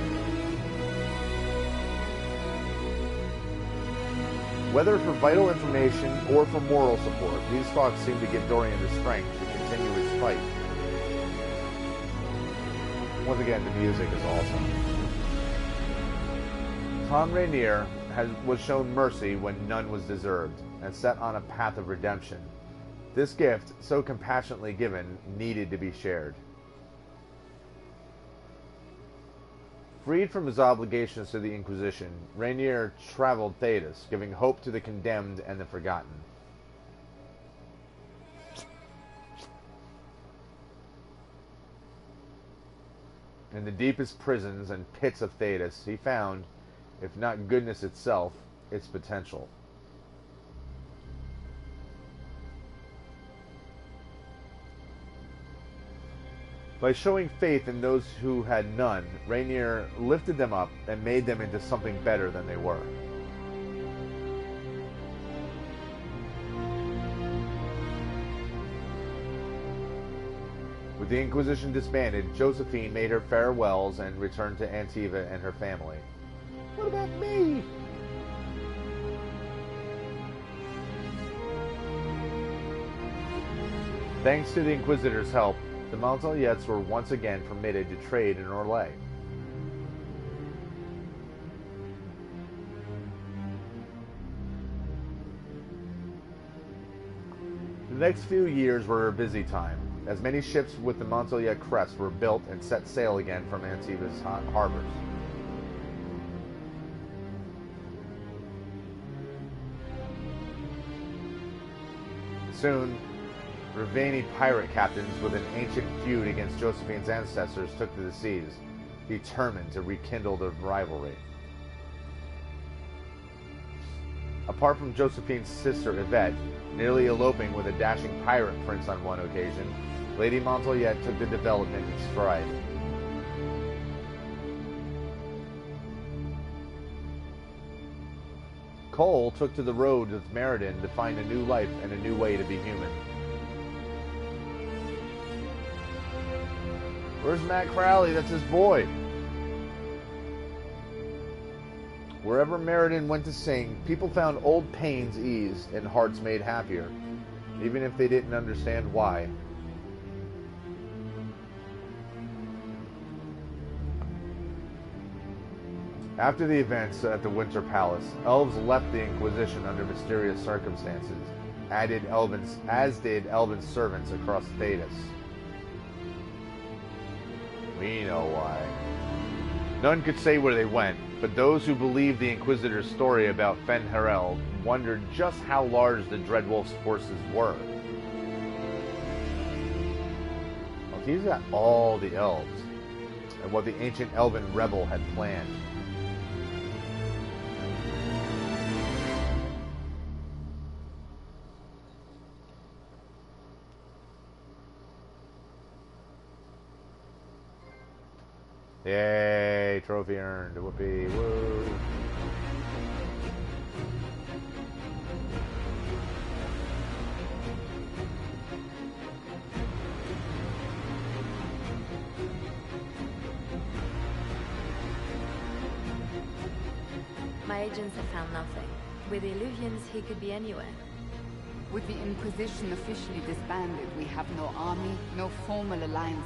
Whether for vital information or for moral support, these thoughts seemed to give Dorian the strength to continue his fight. Once again, the music is awesome. Tom Rainier was shown mercy when none was deserved, and set on a path of redemption. This gift, so compassionately given, needed to be shared. Freed from his obligations to the Inquisition, Rainier traveled Thedas, giving hope to the condemned and the forgotten. In the deepest prisons and pits of Thedas, he found, if not goodness itself, its potential. By showing faith in those who had none, Rainier lifted them up and made them into something better than they were. With With the Inquisition disbanded, Josephine made her farewells and returned to Antiva and her family. What about me? Thanks to the Inquisitor's help, the Montaliettes were once again permitted to trade in Orlais. The next few years were a busy time, as many ships with the Montaliette crest were built and set sail again from Antiva's harbors. Soon, Ravani pirate captains with an ancient feud against Josephine's ancestors took to the seas, determined to rekindle the rivalry. Apart from Josephine's sister Yvette, nearly eloping with a dashing pirate prince on one occasion, Lady Montaliette took the development in stride. Cole took to the road with Meriden to find a new life and a new way to be human. Where's Matt Crowley? That's his boy. Wherever Meriden went to sing, people found old pains eased and hearts made happier, even if they didn't understand why. After the events at the Winter Palace, elves left the Inquisition under mysterious circumstances, as did elven servants across Thedas. We know why. None could say where they went, but those who believed the Inquisitor's story about Fen-Harel wondered just how large the Dreadwolf's forces were. Well, he's got all the elves, and what the ancient elven rebel had planned. Yay, trophy earned. Whoopee, woo. My agents have found nothing. With the Illuvians, he could be anywhere. With the Inquisition officially disbanded, we have no army, no formal alliances.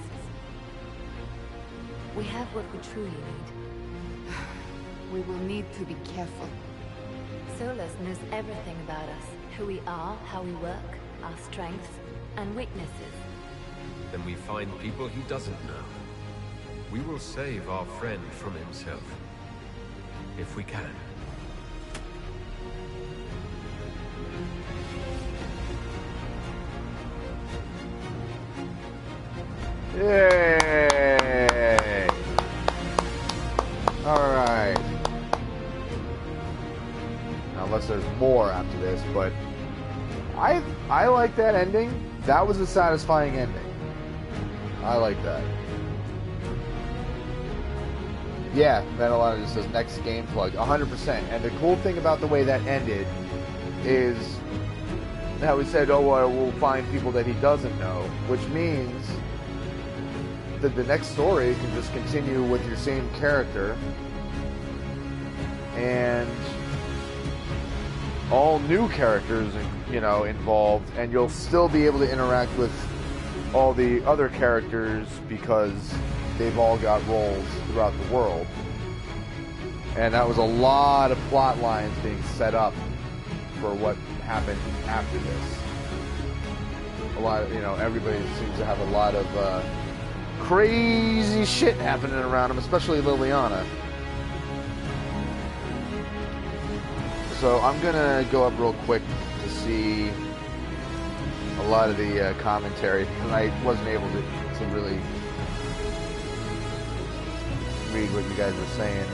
We have what we truly need. We will need to be careful. Solus knows everything about us. Who we are, how we work, our strengths and weaknesses. Then we find people he doesn't know. We will save our friend from himself. If we can. Yay! Alright. Unless there's more after this, but I like that ending. That was a satisfying ending. I like that. Yeah, Metalana just says next game plug. 100%. And the cool thing about the way that ended is how he said, oh, well, we'll find people that he doesn't know, which means that the next story can just continue with your same character and all new characters, you know, involved, and you'll still be able to interact with all the other characters because they've all got roles throughout the world. And that was a lot of plot lines being set up for what happened after this. A lot of, you know, everybody seems to have a lot of crazy shit happening around them, especially Liliana. So I'm gonna go up real quick to see a lot of the commentary because I wasn't able to really read what you guys were saying.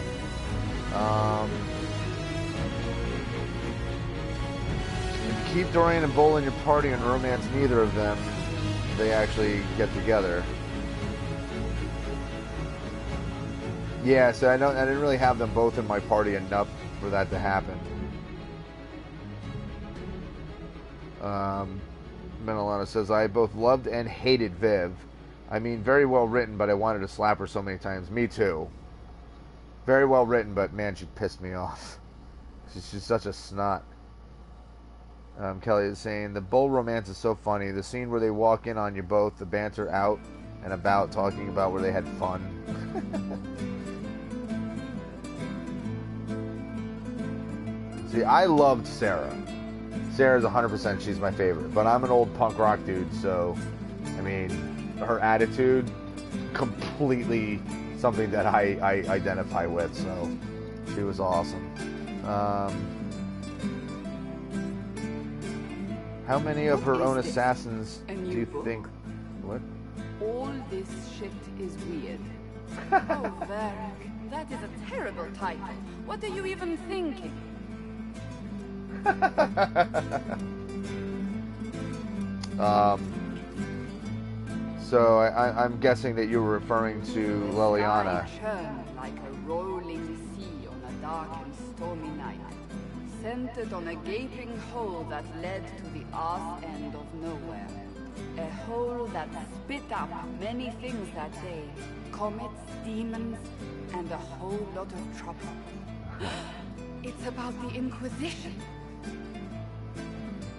If you keep Dorian and Bull in your party and romance neither of them, they actually get together. Yeah, so I didn't really have them both in my party enough for that to happen. Menelana says, I both loved and hated Viv. I mean, very well written, but I wanted to slap her so many times. Me too. Very well written, but man, she pissed me off. She's such a snot. Kelly is saying, the bull romance is so funny. The scene where they walk in on you both, the banter out and about, talking about where they had fun. See, I loved Sarah. Sarah's 100%, she's my favorite. But I'm an old punk rock dude, so, I mean, her attitude, completely something that I identify with, so she was awesome. How many of her own assassins do you think... What? All this shit is weird. Oh, Varric, that is a terrible title. What are you even thinking? So I'm guessing that you were referring to Liliana. I churned like a rolling sea on a dark and stormy night, centered on a gaping hole that led to the arse end of nowhere. A hole that spit up many things that day. Comets, demons, and a whole lot of trouble. It's about the Inquisition.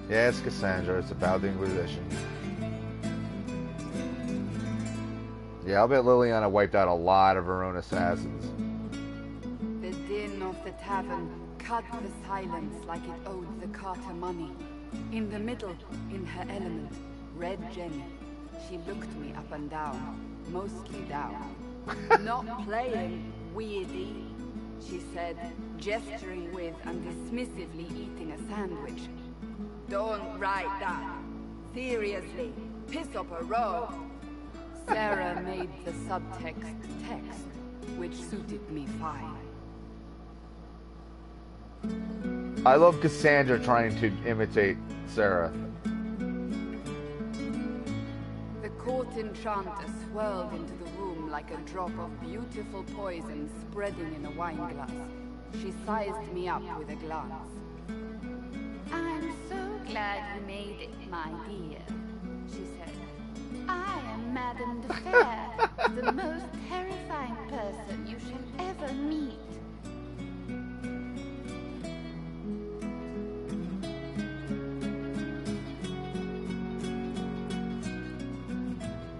Yes, Cassandra, it's about the Inquisition. Yeah, I'll bet Liliana wiped out a lot of her own assassins. The din of the tavern cut the silence like it owed the carter money. In the middle, in her element, Red Jenny. She looked me up and down, mostly down. Not playing, weirdy, she said, gesturing with and dismissively eating a sandwich. Don't write that. Seriously, piss up a row. Sarah made the subtext text, which suited me fine. I love Cassandra trying to imitate Sarah. The court enchanter swirled into the room like a drop of beautiful poison spreading in a wineglass. She sized me up with a glance. I'm so glad you made it, my dear, she said. I am Madame de Fer, the most terrifying person you shall ever meet.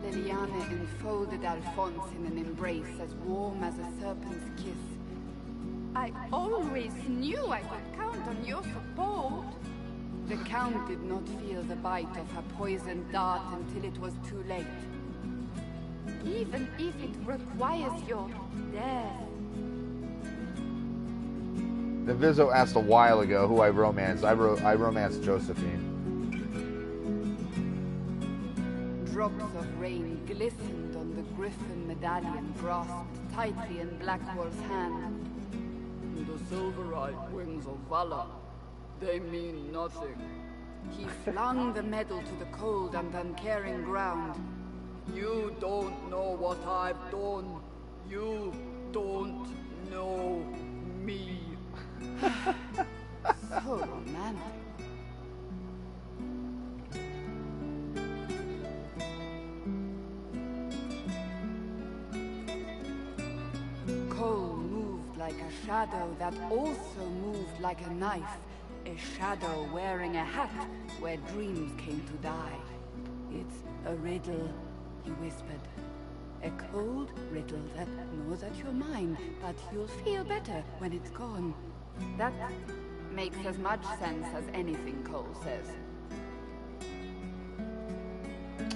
Liliana enfolded Alphonse in an embrace as warm as a serpent's kiss. I always knew I could count on your support. The Count did not feel the bite of her poisoned dart until it was too late. Even if it requires your death. The Vizzo asked a while ago who I romanced. I romanced Josephine. Drops of rain glistened on the griffin medallion grasped tightly in Blackwall's hand. The silver-eyed wings of valor. They mean nothing. He flung the medal to the cold and uncaring ground. You don't know what I've done. You don't know me. So romantic. Cole moved like a shadow that also moved like a knife. A shadow wearing a hat where dreams came to die. It's a riddle, he whispered. A cold riddle that gnaws at your mind, but you'll feel better when it's gone. That makes as much sense as anything Cole says.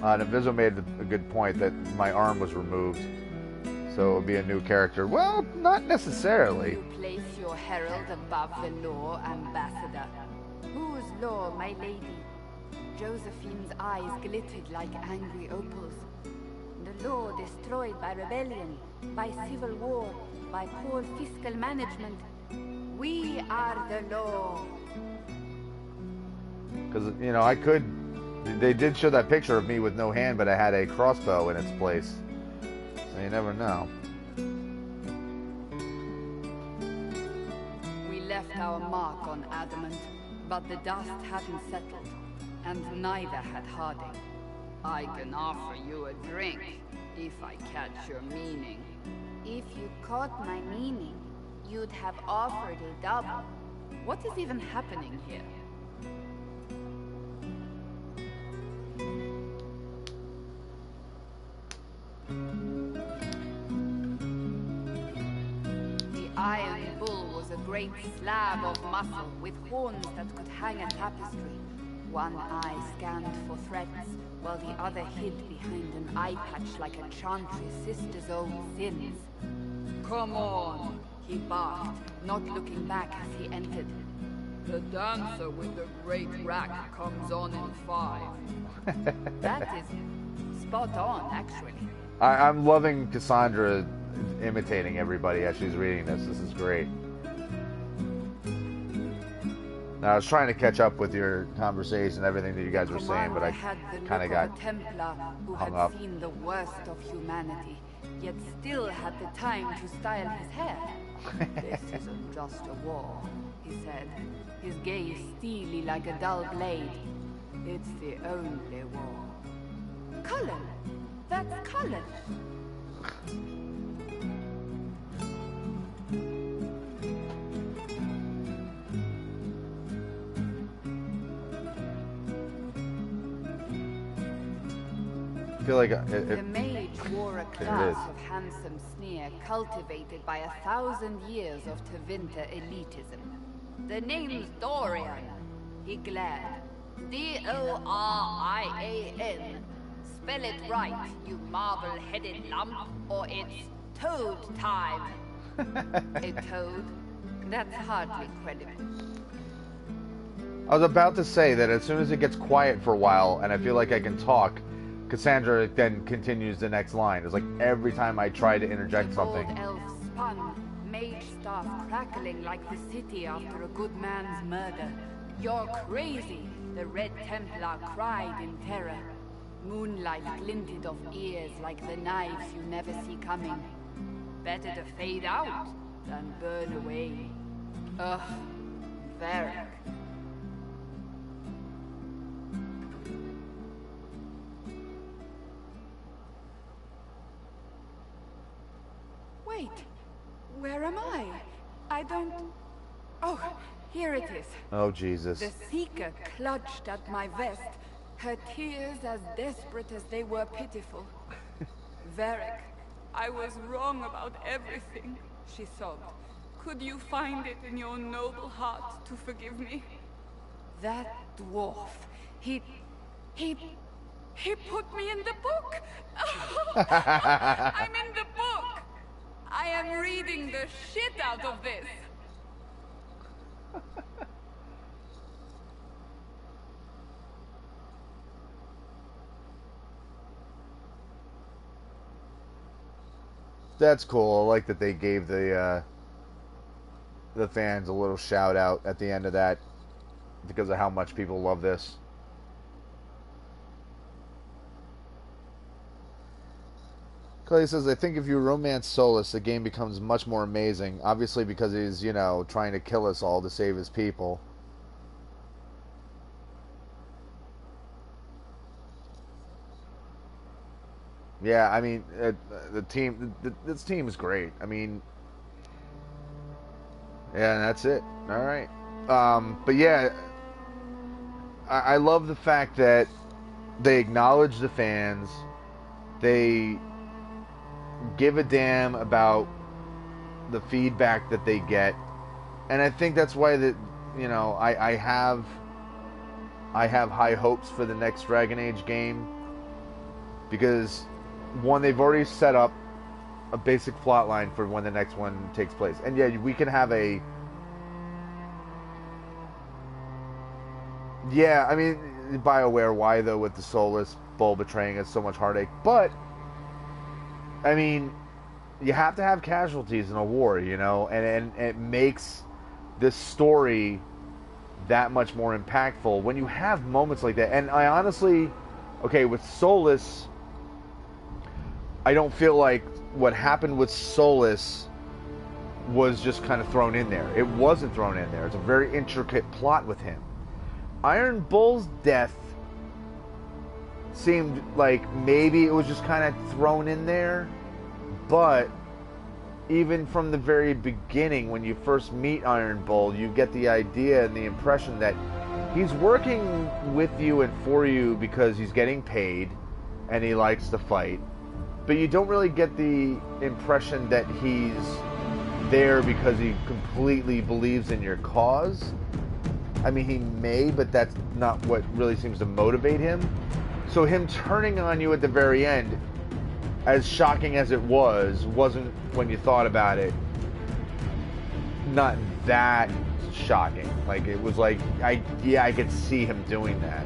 Vizzo made a good point that my arm was removed, so it would be a new character. Well, not necessarily. You place your herald above the law, Ambassador. Whose law, my lady? Josephine's eyes glittered like angry opals. The law destroyed by rebellion, by civil war, by poor fiscal management. We are the law. Because, you know, I could... They did show that picture of me with no hand, but I had a crossbow in its place. So you never know. We left our mark on adamant, but the dust hadn't settled, and neither had Harding. I can offer you a drink, if I catch your meaning. If you caught my meaning, you'd have offered a double. What is even happening here? The Iron Bull was a great slab of muscle with horns that could hang a tapestry. One eye scanned for threats, while the other hid behind an eye patch like a chantry's sister's own sins. Come on, he barked, not looking back as he entered. The dancer with the great rack comes on in 5. That is spot on, actually. I'm loving Cassandra imitating everybody as she's reading this. This is great. Now, I was trying to catch up with your conversation, everything that you guys were saying, but I kind of got Templar who hung had up. seen the worst of humanity, yet still had the time to style his hair. This isn't just a war, he said, his gaze steely like a dull blade. It's the only war. Cullen! That's Cullen! I feel like the mage wore a class of handsome sneer cultivated by 1,000 years of Tevinter elitism. The name's Dorian. He glared. D-O-R-I-A-N. Spell it right, you marble-headed lump, or it's toad time. A toad? That's hardly credible. I was about to say that as soon as it gets quiet for a while and I feel like I can talk, Cassandra then continues the next line. It's like every time I try to interject something. The old elf spun, mage staff crackling like the city after a good man's murder. You're crazy, the Red Templar cried in terror. Moonlight glinted off ears like the knives you never see coming. Better to fade out than burn away. Ugh, Varric. Wait, where am I? I don't... Oh, here it is. Oh, Jesus. The Seeker clutched at my vest, her tears as desperate as they were pitiful. Varric, I was wrong about everything, she sobbed. Could you find it in your noble heart to forgive me? That dwarf, he put me in the book! I'm in the book! I am reading the shit out of this! That's cool. I like that they gave the fans a little shout out at the end of that because of how much people love this. Clay says, I think if you romance Solus, the game becomes much more amazing. Obviously because he's, you know, trying to kill us all to save his people. Yeah, I mean, this team is great. I mean, yeah, that's it. All right. But yeah, I love the fact that they acknowledge the fans. They give a damn about the feedback that they get, and I think that's why that, you know, I have high hopes for the next Dragon Age game, because one, they've already set up a basic plot line for when the next one takes place, and yeah, we can have a, yeah, I mean, BioWare, why though, with the Soulless Bull betraying us so much heartache, but I mean, you have to have casualties in a war, you know, and it makes this story that much more impactful when you have moments like that. And I honestly, okay, with Solus, I don't feel like what happened with Solus was just kind of thrown in there. It wasn't thrown in there. It's a very intricate plot with him. Iron Bull's death seemed like maybe it was just kind of thrown in there, but even from the very beginning, when you first meet Iron Bull, you get the idea and the impression that he's working with you and for you because he's getting paid and he likes to fight, but you don't really get the impression that he's there because he completely believes in your cause. I mean, he may, but that's not what really seems to motivate him. So him turning on you at the very end, as shocking as it was, wasn't, when you thought about it, not that shocking. Like, it was like, I could see him doing that.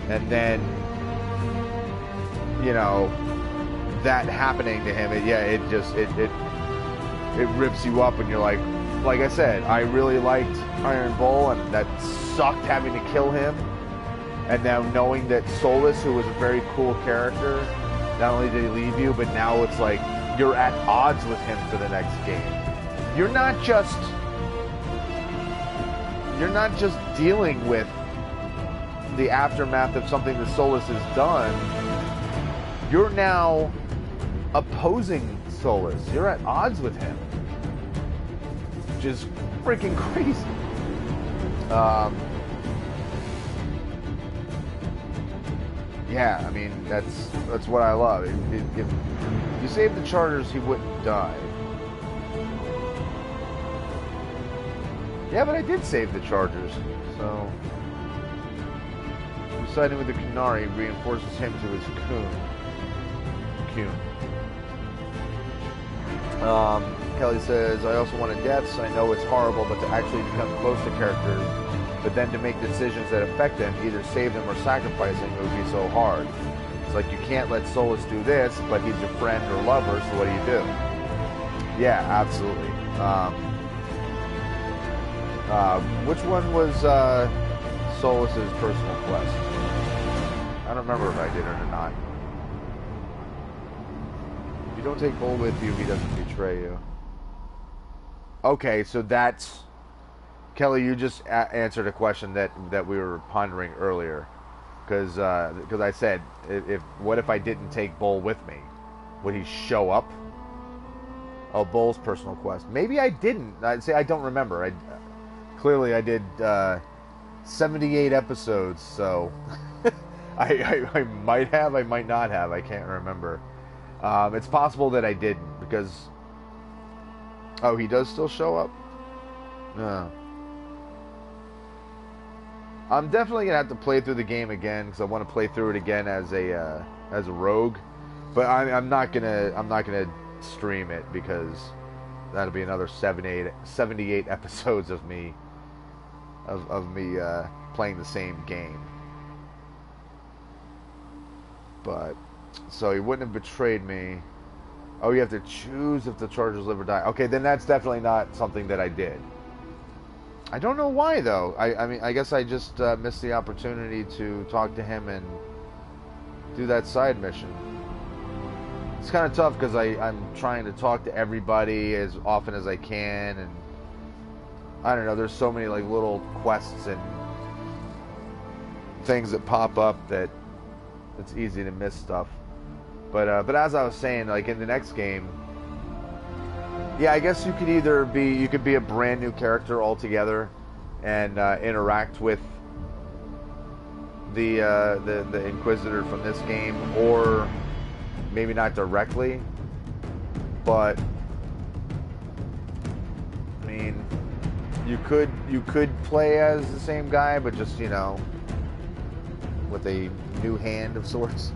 And then, you know, that happening to him, it rips you up, and you're like I said, I really liked Iron Bull, and that sucked having to kill him. And now knowing that Solus, who was a very cool character, not only did he leave you, but now it's like you're at odds with him for the next game. You're not just dealing with the aftermath of something that Solus has done. You're now opposing Solus. You're at odds with him, which is freaking crazy. Yeah, I mean, that's what I love. If you saved the Charters, he wouldn't die. Yeah, but I did save the Chargers, so siding with the Kunari reinforces him to his Kun. Kelly says, I also wanted deaths. I know it's horrible, but to actually become close to characters, but then to make decisions that affect them, either save them or sacrifice them, it would be so hard. It's like you can't let Solus do this, but he's your friend or lover, so what do you do? Yeah, absolutely. Which one was Solus's personal quest? I don't remember if I did it or not. If you don't take Bull with you, he doesn't betray you. Okay, so that's... Kelly, you just answered a question that we were pondering earlier. Because I said, what if I didn't take Bull with me? Would he show up? Oh, Bull's personal quest. Maybe I didn't. I'd say I don't remember. Clearly I did 78 episodes, so... I might have, I might not have. I can't remember. It's possible that I didn't, because... Oh, he does still show up? No. I'm definitely gonna have to play through the game again, because I want to play through it again as a rogue. But I'm not gonna stream it, because that'll be another 78 episodes of me playing the same game. But so he wouldn't have betrayed me. Oh, you have to choose if the Chargers live or die. Okay, then that's definitely not something that I did. I don't know why, though. I mean, I guess I just missed the opportunity to talk to him and do that side mission. It's kind of tough because I'm trying to talk to everybody as often as I can, and I don't know, there's so many like little quests and things that pop up that it's easy to miss stuff. But as I was saying, like in the next game, yeah, I guess you could either be a brand new character altogether and interact with the Inquisitor from this game, or maybe not directly, but I mean, you could play as the same guy, but just, you know, with a new hand of sorts.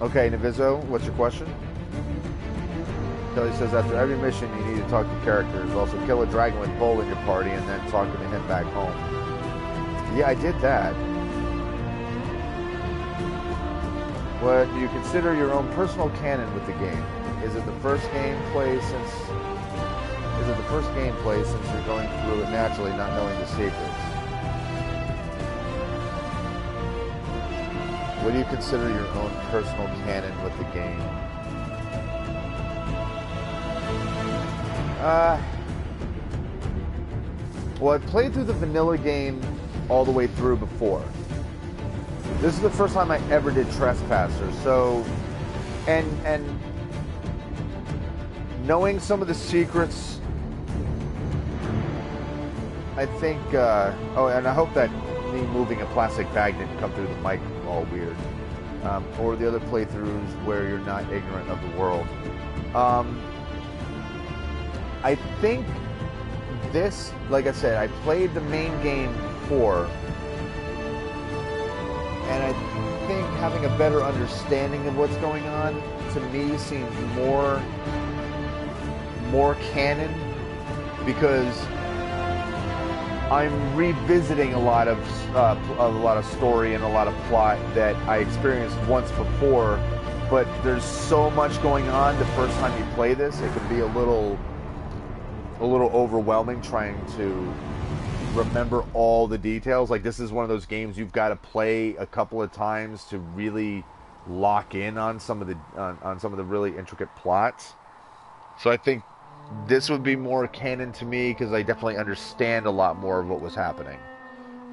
Okay, Navizo, what's your question? Kelly says, after every mission you need to talk to characters. Also kill a dragon with Bull in your party and then talking to him back home. Yeah, I did that. What do you consider your own personal canon with the game? Is it the first gameplay since you're going through it naturally, not knowing the secrets? What do you consider your own personal canon with the game? Well, I played through the vanilla game all the way through before. This is the first time I ever did Trespasser, so... And knowing some of the secrets, I think... oh, and I hope that me moving a plastic bag didn't come through the mic all weird. Or the other playthroughs where you're not ignorant of the world. I think this, like I said, I played the main game before, and I think having a better understanding of what's going on, to me, seems more canon, because I'm revisiting a lot of story and a lot of plot that I experienced once before, but there's so much going on the first time you play this, it can be a little overwhelming trying to remember all the details. Like, this is one of those games you've got to play a couple of times to really lock in on some of the really intricate plots. So I think this would be more canon to me because I definitely understand a lot more of what was happening.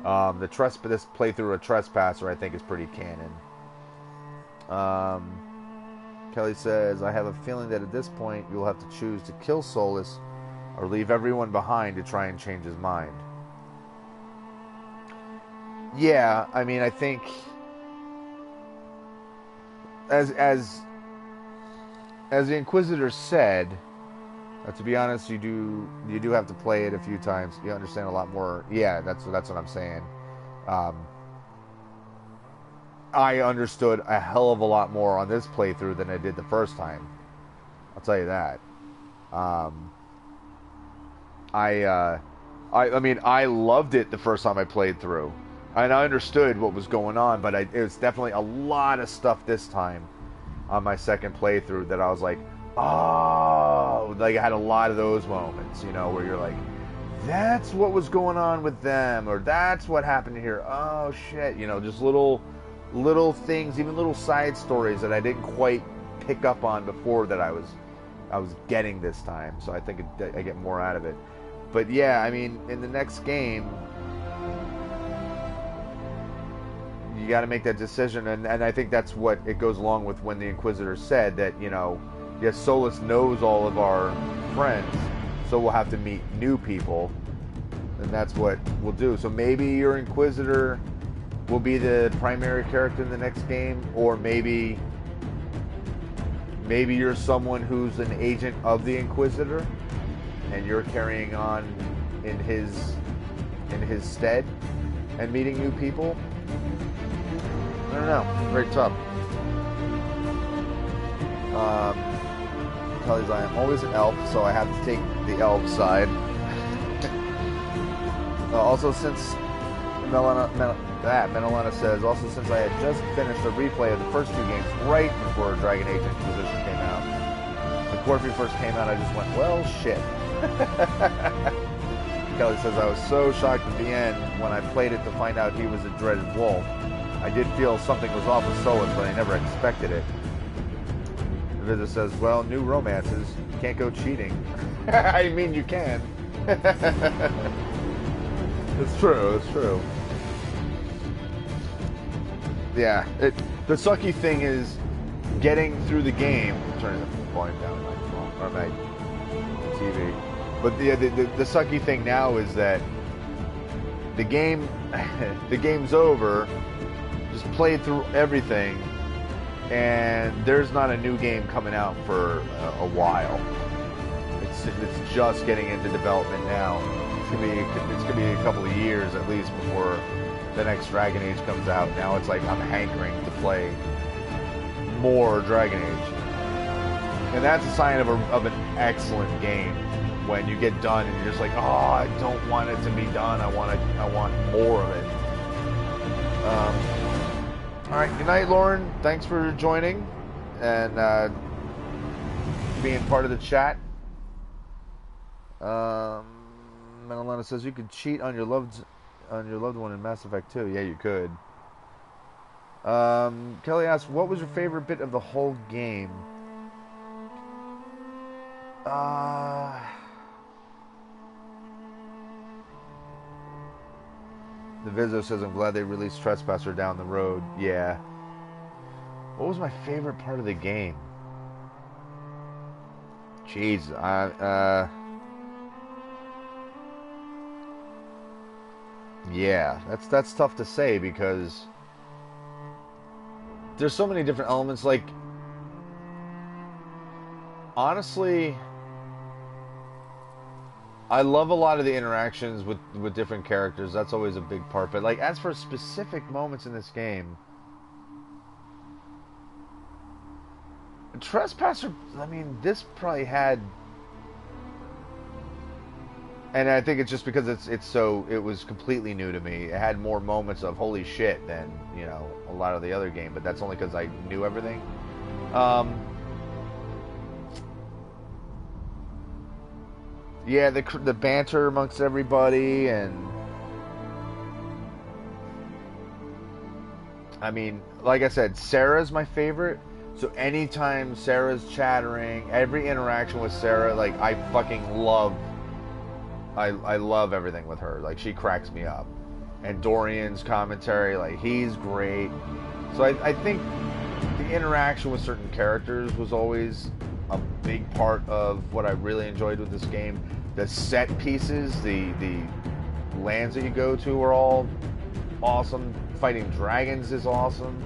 This playthrough of Trespasser I think is pretty canon. Kelly says, I have a feeling that at this point you'll have to choose to kill Solus or leave everyone behind to try and change his mind. Yeah, I mean, I think as the Inquisitor said, to be honest, you do have to play it a few times. You understand a lot more. Yeah, that's what I'm saying. I understood a hell of a lot more on this playthrough than I did the first time. I'll tell you that. I mean, I loved it the first time I played through, and I understood what was going on. But it was definitely a lot of stuff this time on my second playthrough that I was like, oh, like I had a lot of those moments, you know, where you're like, that's what was going on with them, or that's what happened here. Oh shit, you know, just little things, even little side stories that I didn't quite pick up on before that I was getting this time. So I think I get more out of it. But yeah, I mean, in the next game, you got to make that decision, and I think that's what it goes along with when the Inquisitor said that, you know, yes, Solus knows all of our friends, so we'll have to meet new people, and that's what we'll do. So maybe your Inquisitor will be the primary character in the next game, or maybe you're someone who's an agent of the Inquisitor, and you're carrying on in his stead and meeting new people. I don't know. Very tough. Kelly's like, I'm always an elf, so I have to take the elf side. Also, since Menelana says, also since I had just finished a replay of the first two games right before Dragon Age Inquisition came out. When Corfu first came out, I just went, well, shit. Kelly says, I was so shocked at the end when I played it to find out he was a dreaded wolf. I did feel something was off with Solus, but I never expected it. The Visit says, well, new romances. You can't go cheating. I mean, you can. It's true, it's true. Yeah, the sucky thing is getting through the game. I'm turning the volume down on my phone, or my TV. But the sucky thing now is that the game's over. Just played through everything, and there's not a new game coming out for a while. It's just getting into development now. It's gonna be a couple of years at least before the next Dragon Age comes out. Now it's like I'm hankering to play more Dragon Age, and that's a sign of an excellent game. When you get done and you're just like, oh, I don't want it to be done. I want more of it. All right, good night, Lauren. Thanks for joining and being part of the chat. Menelana says you could cheat on your loved one in Mass Effect 2. Yeah, you could. Kelly asks, what was your favorite bit of the whole game? The Vizzo says, I'm glad they released Trespasser down the road. Yeah. What was my favorite part of the game? Jeez, yeah, that's tough to say because there's so many different elements. Like, honestly, I love a lot of the interactions with different characters. That's always a big part. But like, as for specific moments in this game, Trespasser, I mean, this probably had, and I think it's just because it was completely new to me. It had more moments of holy shit than, you know, a lot of the other game, but that's only because I knew everything. Yeah, the banter amongst everybody, and I mean, like I said, Sarah's my favorite. So anytime Sarah's chattering, every interaction with Sarah, like, I fucking love. I love everything with her. Like, she cracks me up. And Dorian's commentary, like, he's great. So I think the interaction with certain characters was always a big part of what I really enjoyed with this game. The set pieces, the lands that you go to are all awesome. Fighting dragons is awesome.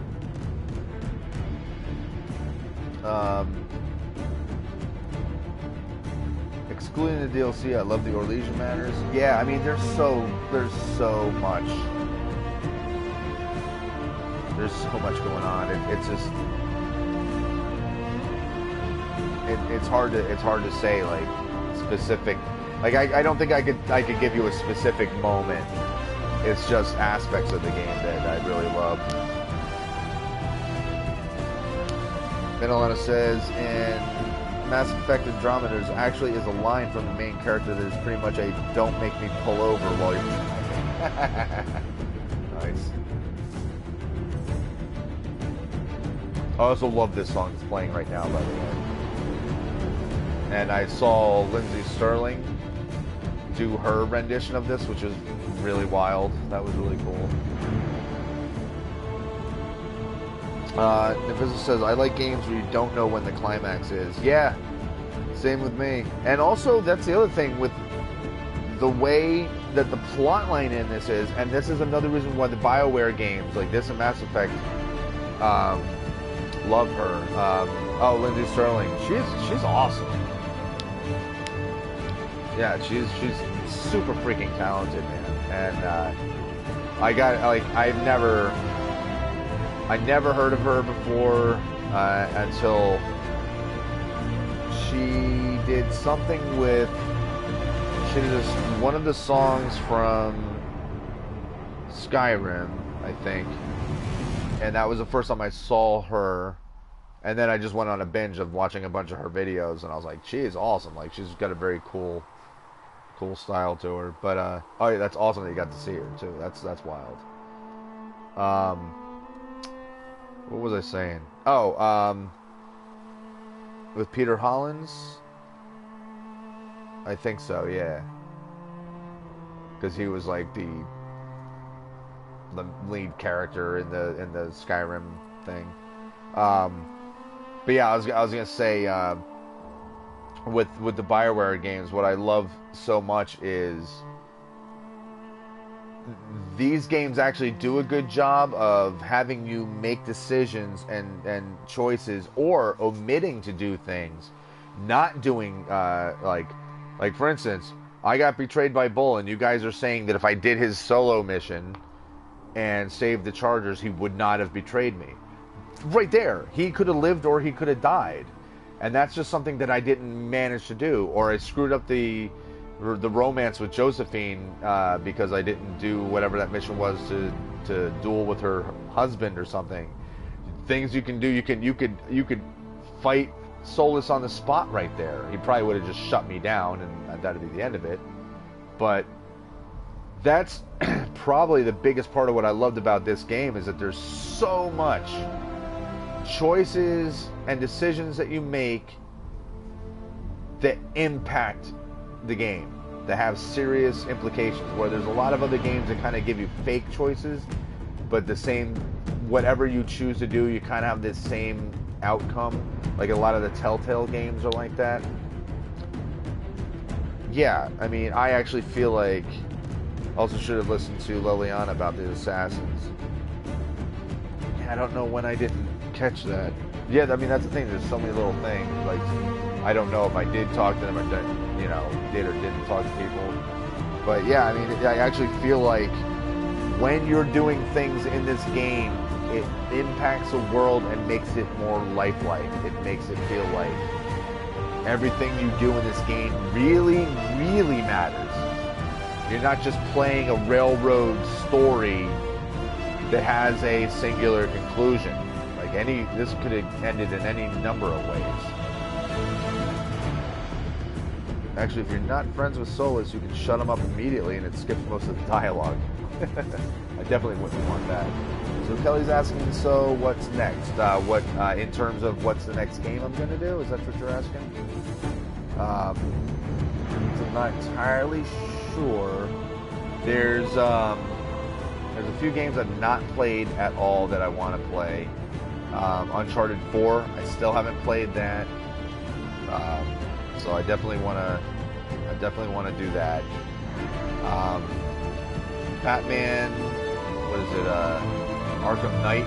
Excluding the DLC, I love the Orlesian Manors. Yeah, I mean, there's so much. There's so much going on. It's just it's hard to say like specific. Like I don't think I could give you a specific moment. It's just aspects of the game that I really love. Middleana says, in Mass Effect Andromeda's actually is a line from the main character that is pretty much a "don't make me pull over while you're nice. I also love this song that's playing right now, by the way. And I saw Lindsay Sterling do her rendition of this, which is really wild. That was really cool. Nefisa says, I like games where you don't know when the climax is. Yeah, same with me. And also, that's the other thing with the way that the plot line in this is, and this is another reason why the BioWare games, like this and Mass Effect, love her. Oh, Lindsay Sterling. She's awesome. Yeah, she's super freaking talented, man. And I never heard of her before until she did something with. She did one of the songs from Skyrim, I think, and that was the first time I saw her. And then I just went on a binge of watching a bunch of her videos, and I was like, she is awesome. Like, she's got a very cool style to her. But oh yeah, that's awesome that you got to see her too. That's wild. What was I saying? Oh, with Peter Hollins, I think so. Yeah, because he was like the lead character in the Skyrim thing. But yeah, I was gonna say, with the BioWare games, what I love so much is these games actually do a good job of having you make decisions and choices, or omitting to do things, not doing like for instance, I got betrayed by Bull, and you guys are saying that if I did his solo mission and saved the Chargers, he would not have betrayed me. Right there, he could have lived or he could have died, and that's just something that I didn't manage to do. Or I screwed up the romance with Josephine because I didn't do whatever that mission was to duel with her husband or something. Things you can do, you could fight Solus on the spot right there. He probably would have just shut me down, and that'd be the end of it. But that's probably the biggest part of what I loved about this game, is that there's so much choices and decisions that you make that impact the game. that have serious implications, where there's a lot of other games that kind of give you fake choices, but the same, whatever you choose to do, you kind of have this same outcome. Like a lot of the Telltale games are like that. Yeah, I mean, I actually feel like, also should have listened to Liliana about the Assassins. Yeah, I don't know when I didn't catch that. Yeah, I mean, that's the thing, there's so many little things, like, I don't know if I did talk to them or didn't, you know, did or didn't talk to people. But yeah, I mean, I actually feel like when you're doing things in this game, it impacts the world and makes it more lifelike. It makes it feel like everything you do in this game really, really matters. You're not just playing a railroad story that has a singular conclusion. Like this could have ended in any number of ways. Actually, if you're not friends with Solus, you can shut them up immediately and it skips most of the dialogue. I definitely wouldn't want that. So Kelly's asking, so what's next? In terms of what's the next game I'm going to do? Is that what you're asking? So I'm not entirely sure. There's a few games I've not played at all that I want to play. Uncharted 4, I still haven't played that. So I definitely want to do that. Batman, what is it? Arkham Knight.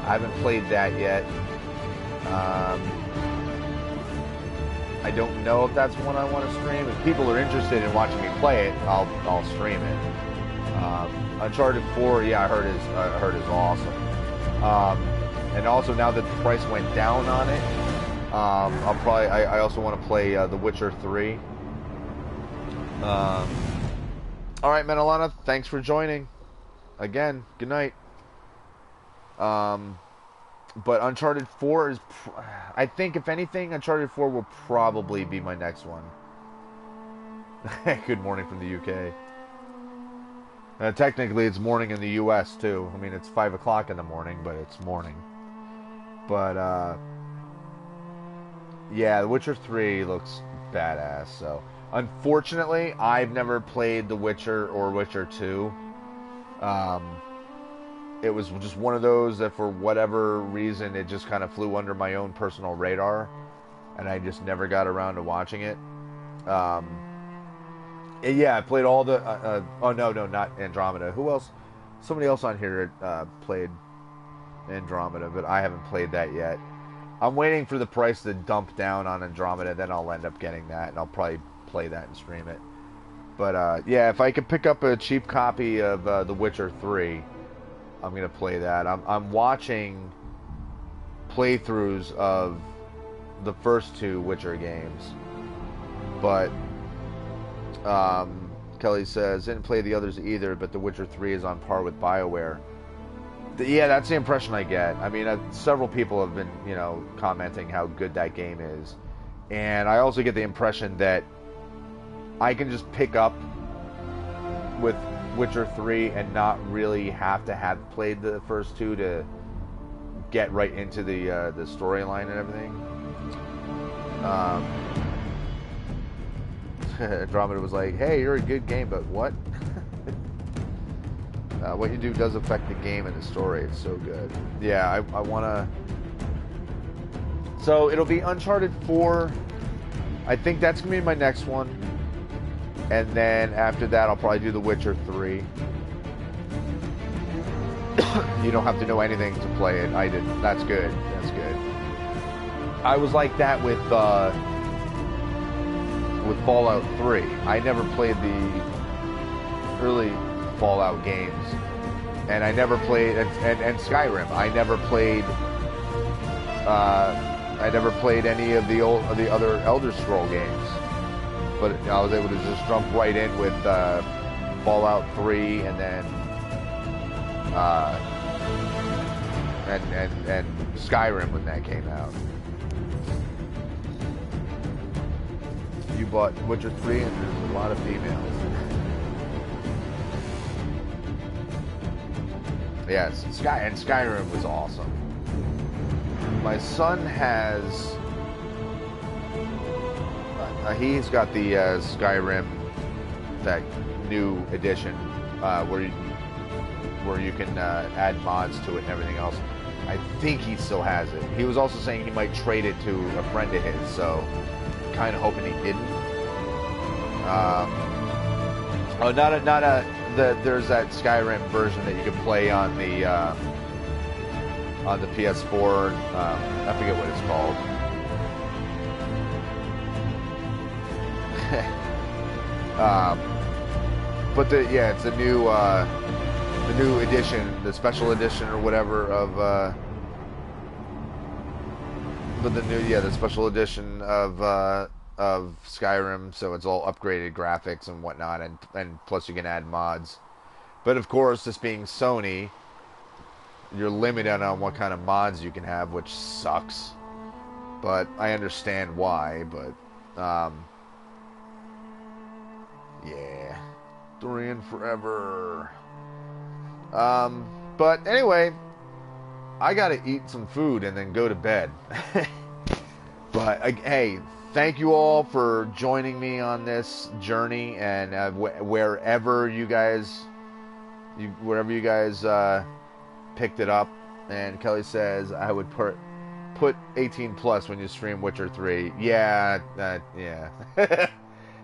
I haven't played that yet. I don't know if that's one I want to stream. If people are interested in watching me play it, I'll stream it. Uncharted 4, yeah, I heard is awesome. And also now that the price went down on it, I also want to play The Witcher 3. All right, Menelana, thanks for joining. Again, good night. But Uncharted 4 is, I think, if anything, Uncharted 4 will probably be my next one. Good morning from the UK. Technically, it's morning in the US, too. I mean, it's 5 o'clock in the morning, but it's morning. But, yeah, The Witcher 3 looks badass, so. Unfortunately, I've never played The Witcher or Witcher 2. It was just one of those that for whatever reason, it just kind of flew under my own personal radar, and I just never got around to watching it. Yeah, I played all the, oh no, not Andromeda. Who else? Somebody else on here played Andromeda, but I haven't played that yet. I'm waiting for the price to dump down on Andromeda, then I'll end up getting that, and I'll probably play that and stream it. But yeah, if I could pick up a cheap copy of The Witcher 3, I'm going to play that. I'm watching playthroughs of the first two Witcher games. But Kelly says, didn't play the others either, but The Witcher 3 is on par with BioWare. Yeah, that's the impression I get. I mean, several people have been, commenting how good that game is. And I also get the impression that I can just pick up with Witcher 3 and not really have to have played the first two to get right into the storyline and everything. Andromeda was like, hey, you're a good game, but what? What you do does affect the game and the story. It's so good. Yeah, I want to... So, it'll be Uncharted 4. I think that's going to be my next one. And then after that, I'll probably do The Witcher 3. You don't have to know anything to play it. I did. That's good. That's good. I was like that with Fallout 3. I never played the early Fallout games, and I never played and Skyrim. I never played any of the other Elder Scroll games. But I was able to just jump right in with Fallout 3, and then and Skyrim when that came out. You bought Witcher 3, and there's a lot of females. Yes, Skyrim was awesome. My son has. He's got the Skyrim that new edition where you can add mods to it and everything else. I think he still has it. He was also saying he might trade it to a friend of his, so kind of hoping he didn't. There's that Skyrim version that you can play on the PS4. I forget what it's called. But it's the new edition, the special edition or whatever of the special edition of Skyrim, so it's all upgraded graphics and whatnot, and plus you can add mods. But of course, this being Sony, you're limited on what kind of mods you can have, which sucks. But I understand why, but yeah. Dorian forever. But anyway, I gotta eat some food and then go to bed. But hey, thank you all for joining me on this journey, and wherever you guys picked it up. And Kelly says I would put 18 plus when you stream Witcher 3. Yeah.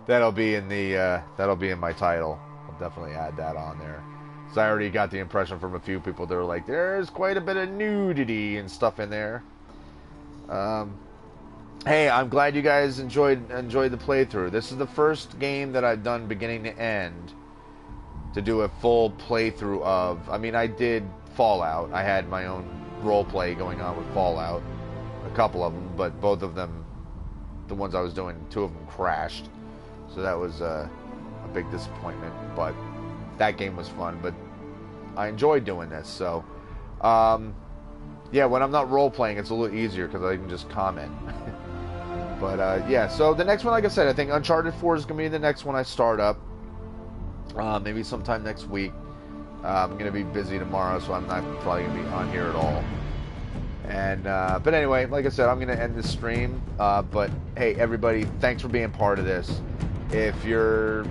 That'll be in my title. I'll definitely add that on there. So I already got the impression from a few people that were like, there's quite a bit of nudity and stuff in there. Hey, I'm glad you guys enjoyed the playthrough. This is the first game that I've done beginning to end to do a full playthrough of. I mean, I did Fallout. I had my own role play going on with Fallout, a couple of them, but both of them, the ones I was doing, 2 of them crashed. So that was a big disappointment, but that game was fun. But I enjoyed doing this, so yeah, when I'm not role-playing, it's a little easier because I can just comment. But yeah, so the next one, like I said, I think Uncharted 4 is going to be the next one I start up. Maybe sometime next week. I'm going to be busy tomorrow, so I'm not probably going to be on here at all. And but anyway, like I said, I'm going to end the stream. But hey, everybody, thanks for being part of this. If you're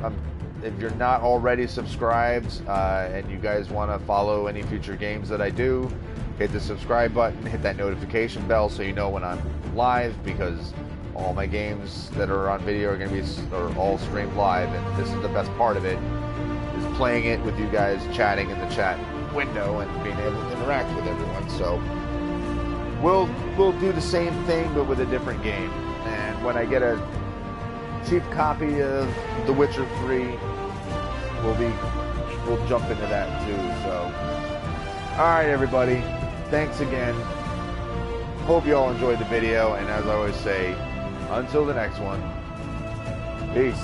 not already subscribed and you guys want to follow any future games that I do, hit the subscribe button, hit that notification bell so you know when I'm live, because all my games that are on video are all streamed live, and this is the best part of it, is playing it with you guys, chatting in the chat window and being able to interact with everyone. So we'll do the same thing but with a different game. And when I get a cheap copy of The Witcher 3, we'll jump into that too. So alright everybody, thanks again. Hope you all enjoyed the video, and as I always say, until the next one, peace.